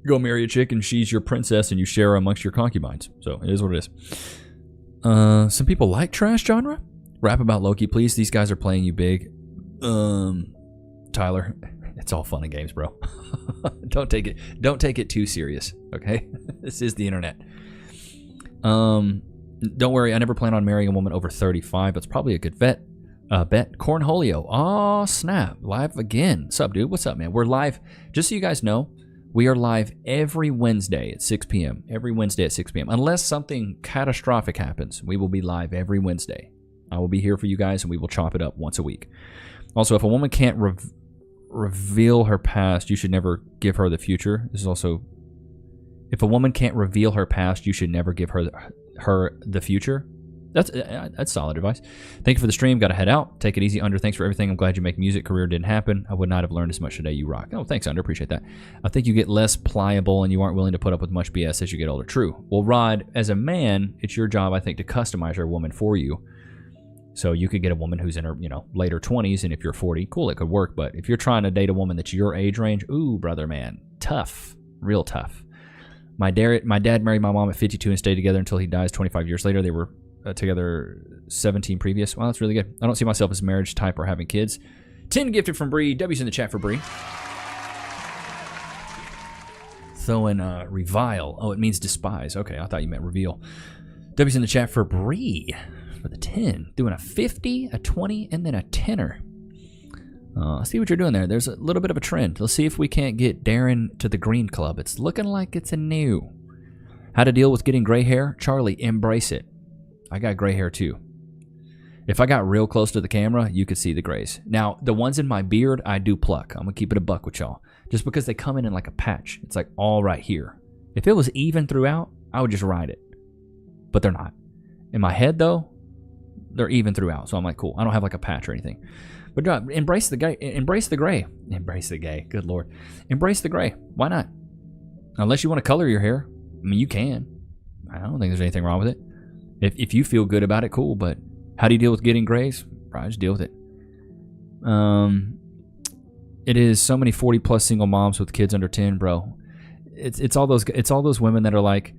Go marry a chick and she's your princess and you share her amongst your concubines. So it is what it is. Some people like trash genre. Rap about Loki, please. These guys are playing you big. Tyler, it's all fun and games, bro. Don't take it too serious, okay? This is the internet. Don't worry, I never plan on marrying a woman over 35. That's probably a good bet. Cornholio. Oh, snap. Live again. What's up, dude? What's up, man? We're live. Just so you guys know, we are live every Wednesday at 6 p.m. Every Wednesday at 6 p.m. Unless something catastrophic happens, we will be live every Wednesday. I will be here for you guys, and we will chop it up once a week. Also, if a woman can't reveal her past, you should never give her the future. This is also... If a woman can't reveal her past, you should never give her the future. That's solid advice. Thank you for the stream. Got to head out. Take it easy, Under. Thanks for everything. I'm glad you make music. Career didn't happen. I would not have learned as much today. You rock. Oh, thanks, Under. Appreciate that. I think you get less pliable and you aren't willing to put up with much BS as you get older. True. Well, Rod, as a man, it's your job, I think, to customize your woman for you. So you could get a woman who's in her, later 20s, and if you're 40, cool, it could work. But if you're trying to date a woman that's your age range, ooh, brother, man, tough, real tough. My dad married my mom at 52 and stayed together until he dies 25 years later. They were together 17 previous. Well, that's really good. I don't see myself as marriage type or having kids. 10 gifted from Bree. W's in the chat for Bree. Throwing revile. Oh, it means despise. Okay, I thought you meant reveal. W's in the chat for Bree for the 10. Doing a 50, a 20, and then a 10er. See what you're doing there. There's a little bit of a trend. Let's see if we can't get Darren to the Green Club. It's looking like it's a new. How to deal with getting gray hair? Charlie, embrace it. I got gray hair too. If I got real close to the camera, you could see the grays. Now, the ones in my beard, I do pluck. I'm going to keep it a buck with y'all. Just because they come in like a patch. It's like all right here. If it was even throughout, I would just ride it. But they're not. In my head, though, they're even throughout. So I'm like, cool. I don't have like a patch or anything. But embrace the gray. Embrace the gray. Embrace the gay. Good Lord. Embrace the gray. Why not? Unless you want to color your hair. I mean, you can. I don't think there's anything wrong with it. If you feel good about it, cool. But how do you deal with getting grays? Probably just deal with it. It is so many 40+ single moms with kids under 10, bro. It's all those women that are like,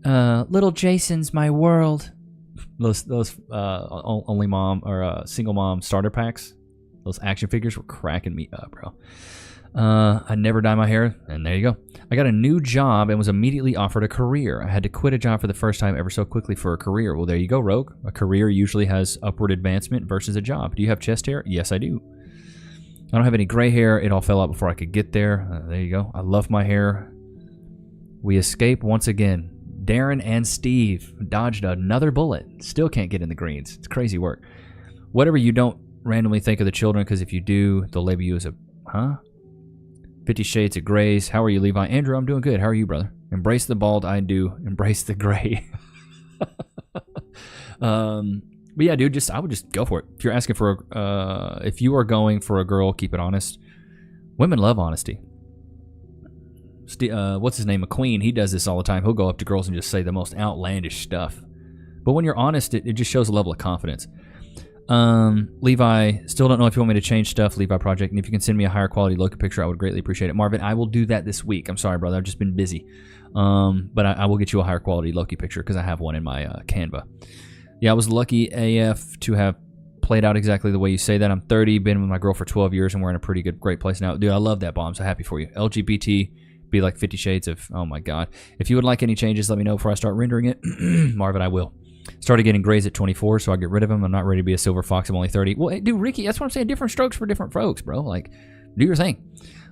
little Jason's my world. those only mom or single mom starter packs. Those action figures were cracking me up, bro. I never dye my hair, and there you go. I got a new job and was immediately offered a career. I had to quit a job for the first time ever so quickly for a career. Well, there you go, Rogue. A career usually has upward advancement versus a job. Do you have chest hair? Yes, I do. I don't have any gray hair. It all fell out before I could get there. There you go. I love my hair. We escape once again. Darren and Steve dodged another bullet. Still can't get in the greens. It's crazy work. Whatever, you don't randomly think of the children, because if you do, they'll label you as a... Huh? 50 Shades of Grays. How are you, Levi? Andrew, I'm doing good. How are you, brother? Embrace the bald. I do. Embrace the gray. But yeah, dude, I would just go for it. If you're asking for, if you are going for a girl, keep it honest. Women love honesty. What's his name? McQueen. He does this all the time. He'll go up to girls and just say the most outlandish stuff. But when you're honest, it just shows a level of confidence. Levi, still don't know if you want me to change stuff, Levi Project, and if you can send me a higher quality Loki picture, I would greatly appreciate it. Marvin, I will do that this week. I'm sorry, brother, I've just been busy. But I will get you a higher quality Loki picture because I have one in my Canva. Yeah, I was lucky AF to have played out exactly the way you say that. I'm 30, been with my girl for 12 years, and we're in a pretty great place now. Dude, I love that, Bomb. I'm so happy for you. LGBT, be like 50 Shades of, oh my God. If you would like any changes, let me know before I start rendering it. Marvin, I will. Started getting grays at 24, so I get rid of them. I'm not ready to be a silver fox. I'm only 30. Well, hey, dude, Ricky, that's what I'm saying. Different strokes for different folks, bro. Like, do your thing.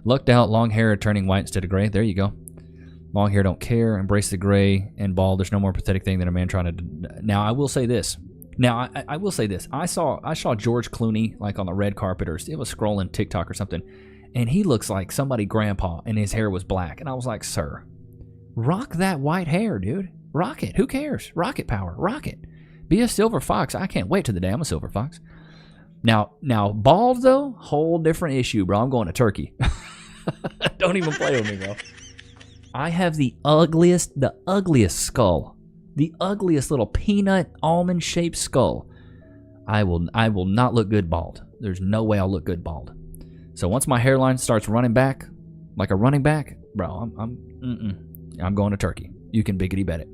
Lucked out, long hair turning white instead of gray. There you go. Long hair, don't care. Embrace the gray and bald. There's no more pathetic thing than a man trying to... Now, I will say this. I will say this. I saw George Clooney, like, on the red carpet, or it was scrolling TikTok or something, and he looks like somebody grandpa, and his hair was black. And I was like, sir, rock that white hair, dude. Rock it. Who cares? Rocket power. Rock it. Be a silver fox. I can't wait till the day I'm a silver fox. Now, bald, though, whole different issue, bro. I'm going to Turkey. Don't even play with me, bro. I have the ugliest skull. The ugliest little peanut almond-shaped skull. I will not look good bald. There's no way I'll look good bald. So once my hairline starts running back, like a running back, bro, I'm going to Turkey. You can biggity bet it.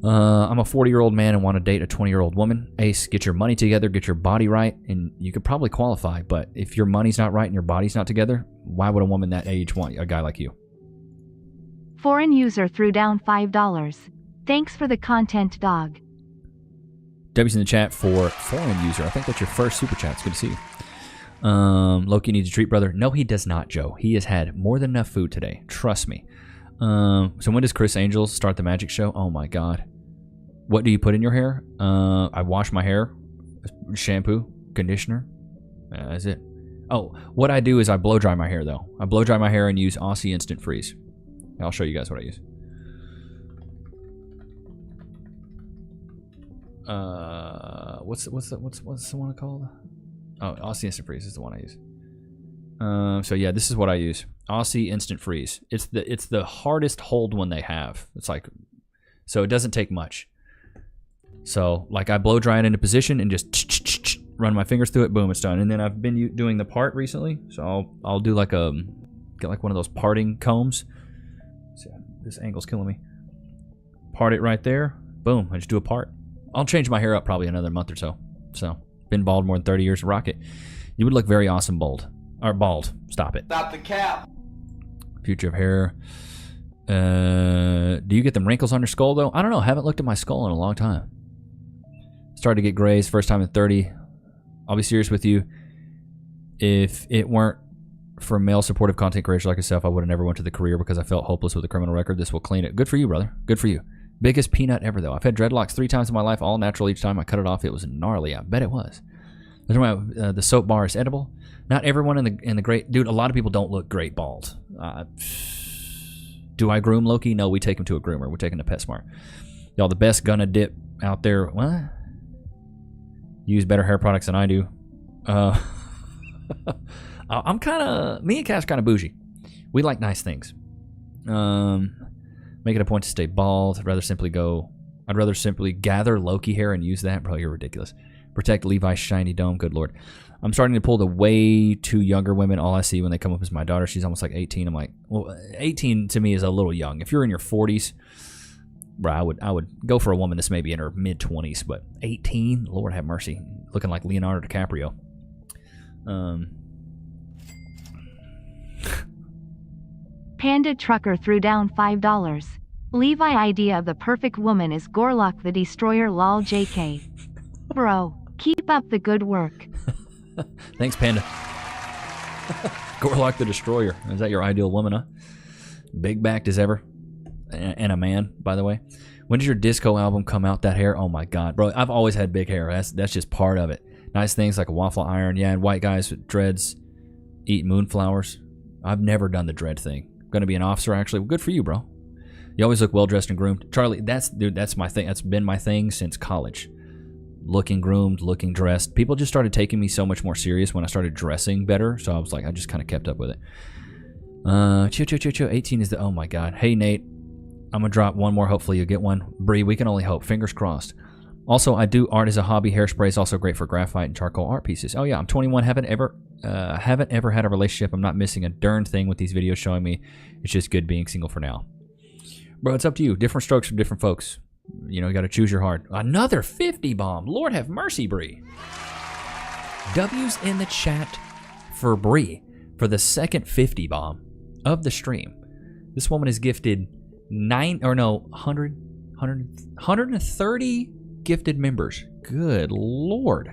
I'm a 40-year-old man and want to date a 20-year-old woman. Ace, get your money together, get your body right, and you could probably qualify. But if your money's not right and your body's not together, why would a woman that age want a guy like you? Foreign user threw down $5. Thanks for the content, dog. W's in the chat for foreign user. I think that's your first super chat. It's good to see you. Loki needs a treat, brother. No, he does not, Joe. He has had more than enough food today. Trust me. So when does Chris Angel start the magic show? Oh my God. What do you put in your hair? I wash my hair, shampoo, conditioner. That's it. Oh, what I do is I blow dry my hair though. I blow dry my hair and use Aussie Instant Freeze. I'll show you guys what I use. What's the one called? Oh, Aussie Instant Freeze is the one I use. So yeah, this is what I use. Aussie Instant Freeze. It's the hardest hold one they have. It's like, so it doesn't take much. So like I blow dry it into position and just run my fingers through it. Boom, it's done. And then I've been doing the part recently. So I'll do like get like one of those parting combs. So this angle's killing me. Part it right there. Boom, I just do a part. I'll change my hair up probably another month or so. So been bald more than 30 years. Rock it. You would look very awesome bald. Or bald. Stop it. Stop the cap. Future of hair. Do you get them wrinkles on your skull though? I don't know. I haven't looked at my skull in a long time. Started to get grays first time in 30. I'll be serious with you. If it weren't for male supportive content creators like yourself, I would have never went to the career because I felt hopeless with a criminal record. This will clean it. Good for you, brother. Good for you. Biggest peanut ever though. I've had dreadlocks 3 times in my life, all natural each time I cut it off. It was gnarly. I bet it was. I'm talking about the soap bar is edible. Not everyone in the great... Dude, a lot of people don't look great bald. Do I groom Loki? No, we take him to a groomer. We're taking to PetSmart. Y'all, the best gonna dip out there. What? Use better hair products than I do. I'm kind of... Me and Cass kind of bougie. We like nice things. Make it a point to stay bald. I'd rather simply gather Loki hair and use that. Bro, you're ridiculous. Protect Levi's shiny dome. Good Lord. I'm starting to pull the way too younger women. All I see when they come up is my daughter. She's almost like 18. I'm like, well, 18 to me is a little young. If you're in your 40s, Bro, I would go for a woman that's maybe in her mid-20s, but 18? Lord have mercy. Looking like Leonardo DiCaprio. Panda trucker threw down $5. Levi idea of the perfect woman is Gorlock the Destroyer lol JK. Bro, keep up the good work. Thanks, Panda. Gorlock the Destroyer. Is that your ideal woman, huh? Big backed as ever. And a man, by the way. When did your disco album come out? That hair? Oh my god. Bro, I've always had big hair. That's just part of it. Nice things like a waffle iron. Yeah, and white guys with dreads eat moonflowers. I've never done the dread thing. I'm going to be an officer, actually. Well, good for you, bro. You always look well-dressed and groomed. Charlie, that's my thing. That's been my thing since college. Looking groomed, looking dressed. People just started taking me so much more serious when I started dressing better. So I was like, I just kind of kept up with it. 18 is the... Oh, my God. Hey, Nate. I'm going to drop one more. Hopefully you'll get one. Bree, we can only hope. Fingers crossed. Also, I do art as a hobby. Hairspray is also great for graphite and charcoal art pieces. Oh, yeah. I'm 21. Haven't ever had a relationship. I'm not missing a darn thing with these videos showing me. It's just good being single for now. Bro, it's up to you. Different strokes for different folks. You know, you got to choose your heart. Another 50 bomb. Lord have mercy, Bree. W's in the chat for Bree for the second 50 bomb of the stream. This woman is gifted 130 gifted members. Good Lord.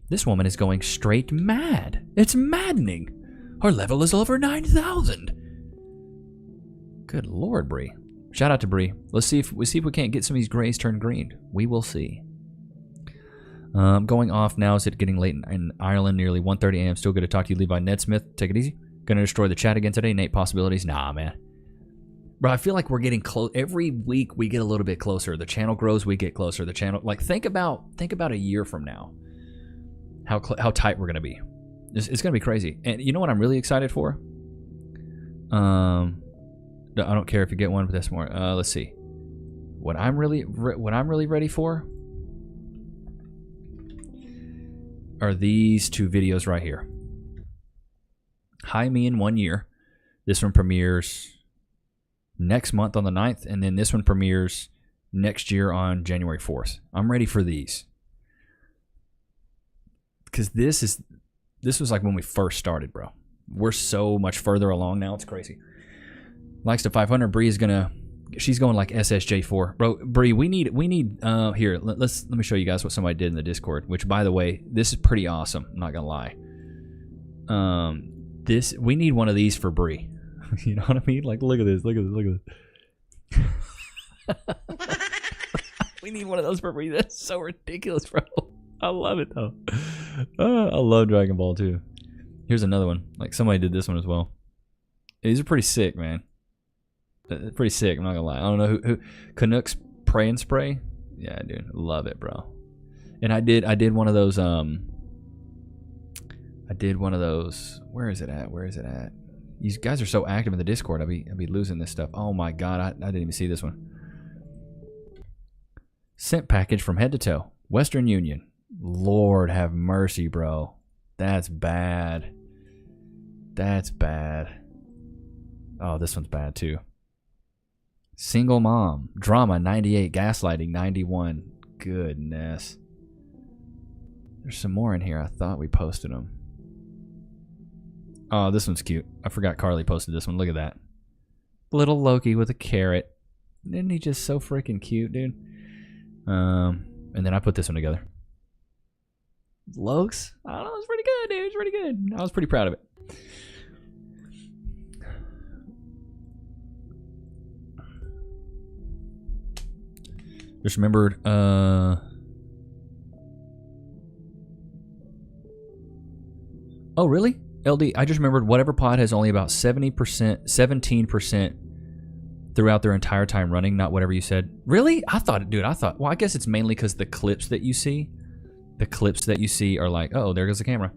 This woman is going straight mad. It's maddening. Her level is over 9,000. Good Lord, Bree. Shout out to Bree. Let's see if we can't get some of these grays turned green. We will see. Going off now. Is it getting late in Ireland? Nearly 1:30 a.m. Still good to talk to you, Levi Nedsmith. Take it easy. Gonna destroy the chat again today. Nate, possibilities? Nah, man. Bro, I feel like we're getting close. Every week we get a little bit closer. The channel grows, we get closer. The channel, like, think about a year from now. How tight we're gonna be. It's gonna be crazy. And you know what I'm really excited for? I don't care if you get one, but that's more. Let's see. What I'm really ready for are these two videos right here. Hi Me in 1 year. This one premieres next month on the 9th, and then this one premieres next year on January 4th. I'm ready for these. Because this was like when we first started, bro. We're so much further along now. It's crazy. Likes to 500. Bree is she's going like SSJ4. Bro, Bree, we need here, let me show you guys what somebody did in the Discord, which, by the way, this is pretty awesome. I'm not going to lie. We need one of these for Bree. You know what I mean? Like, look at this. Look at this. We need one of those for Bree. That's so ridiculous, bro. I love it, though. I love Dragon Ball, too. Here's another one. Like, somebody did this one as well. These are pretty sick, man. Pretty sick, I'm not gonna lie. I don't know who Canucks Pray and Spray. Yeah, dude, love it, bro. And I did one of those. Where is it at? These guys are so active in the Discord. I'd be losing this stuff. Oh my god, I didn't even see this one. Sent package from head to toe. Western Union. Lord have mercy, bro. That's bad. That's bad. Oh, this one's bad too. Single mom. Drama 98. Gaslighting 91. Goodness. There's some more in here. I thought we posted them. Oh, this one's cute. I forgot Carly posted this one. Look at that. Little Loki with a carrot. Isn't he just so freaking cute, dude? And then I put this one together. Lokes? I don't know. It's pretty good, dude. It's pretty good. I was pretty proud of it. Just remembered, oh, really? LD, I just remembered whatever pod has only about 17% throughout their entire time running, not whatever you said. Really? Well, I guess it's mainly because the clips that you see are like, oh, there goes the camera.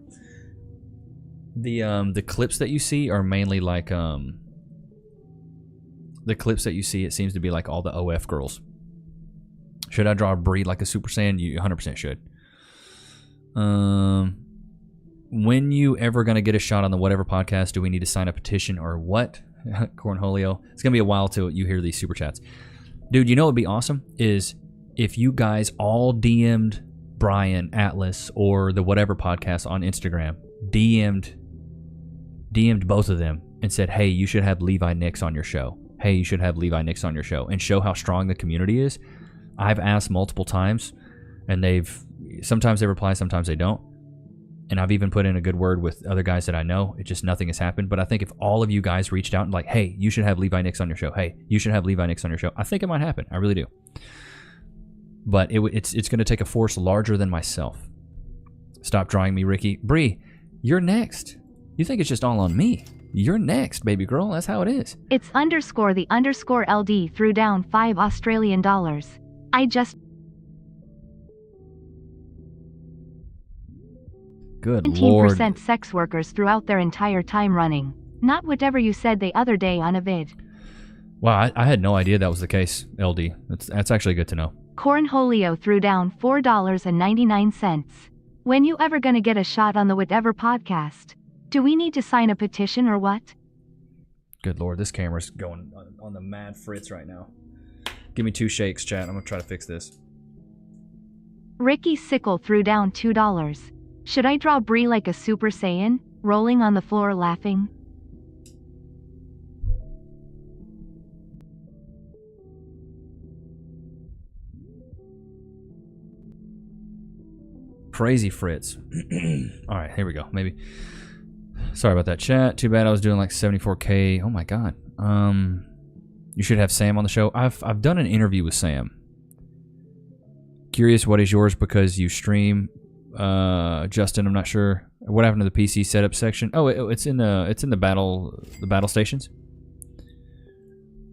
The clips that you see are mainly like, the clips that you see, it seems to be like all the OF girls. Should I draw a breed like a Super Saiyan? You 100% should. When you ever going to get a shot on the whatever podcast? Do we need to sign a petition or what? Cornholio. It's going to be a while till you hear these super chats. Dude, you know what would be awesome is if you guys all DM'd Brian, Atlas, or the whatever podcast on Instagram, DM'd both of them and said, hey, you should have Levi Nichs on your show. Hey, you should have Levi Nichs on your show, and show how strong the community is. I've asked multiple times, and sometimes they reply, sometimes they don't. And I've even put in a good word with other guys that I know. It just, nothing has happened. But I think if all of you guys reached out and like, hey, you should have Levi Nichs on your show. Hey, you should have Levi Nichs on your show. I think it might happen. I really do. But it's going to take a force larger than myself. Stop drawing me, Ricky. Bree, you're next. You think it's just all on me. You're next, baby girl. That's how it is. It's _the_LD threw down $5 I just... Good Lord. 17% sex workers throughout their entire time running. Not whatever you said the other day on a vid. Wow, I had no idea that was the case, LD. That's actually good to know. Cornholio threw down $4.99. When you ever gonna get a shot on the Whatever podcast? Do we need to sign a petition or what? Good Lord, this camera's going on the mad fritz right now. Give me 2 shakes, chat. I'm gonna try to fix this. Ricky Sickle threw down $2. Should I draw Bree like a Super Saiyan, rolling on the floor laughing? Crazy Fritz. All right, here we go. Maybe. Sorry about that, chat. Too bad I was doing like 74K. Oh my God. You should have Sam on the show. I've done an interview with Sam. Curious, what is yours because you stream? Justin, I'm not sure what happened to the PC setup section. Oh, it's in the battle stations.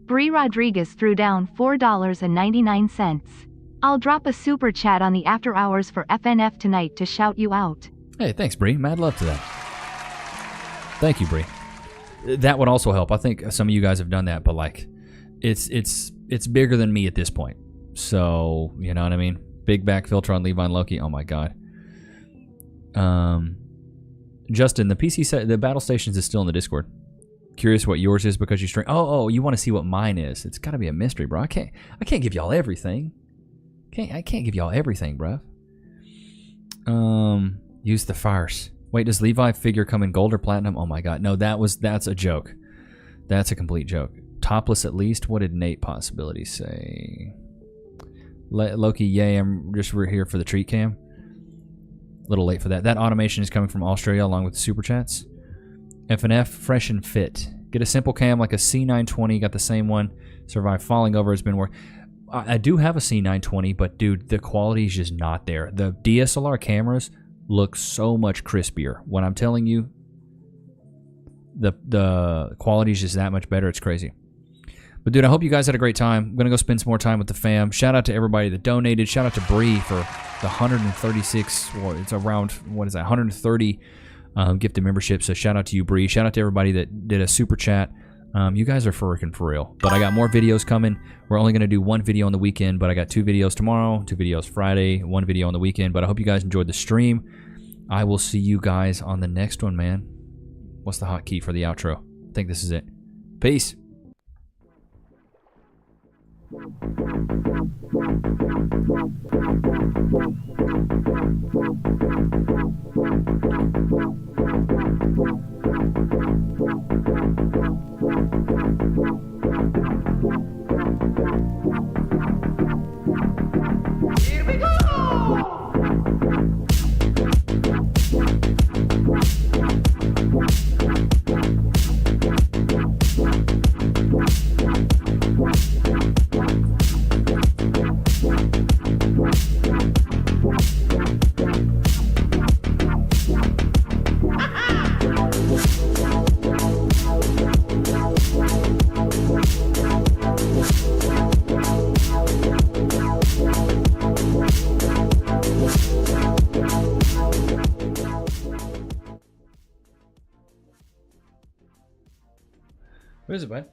Bree Rodriguez threw down $4.99. I'll drop a super chat on the after hours for FNF tonight to shout you out. Hey, thanks, Bree. Mad love to that. Thank you, Bree. That would also help. I think some of you guys have done that, but like, it's bigger than me at this point. So you know what I mean. Big back filter on Levi and Loki. Oh my God. Justin, the PC set, the battle stations is still in the Discord. Curious what yours is because you stream. Oh, you want to see what mine is? It's got to be a mystery, bro. I can't give y'all everything. I can't give y'all everything, bro. Use the farce. Wait, does Levi figure come in gold or platinum? Oh my God, no, that's a joke. That's a complete joke. Topless at least. What did Nate Possibility say? Loki, yay! We're here for the treat cam. A little late for that. That automation is coming from Australia along with the super chats. FNF, fresh and fit. Get a simple cam like a C920. Got the same one. Survive falling over. Has been work. I do have a C920, but dude, the quality is just not there. The DSLR cameras look so much crispier. When I'm telling you, the quality is just that much better. It's crazy. But dude, I hope you guys had a great time. I'm gonna go spend some more time with the fam. Shout out to everybody that donated. Shout out to Bree for the 136. Well, it's around, what is that? 130 gifted memberships. So shout out to you, Bree. Shout out to everybody that did a super chat. You guys are freaking for real. But I got more videos coming. We're only gonna do one video on the weekend, but I got 2 videos tomorrow, 2 videos Friday, 1 video on the weekend. But I hope you guys enjoyed the stream. I will see you guys on the next one, man. What's the hotkey for the outro? I think this is it. Peace. Here we go! What is it, bud?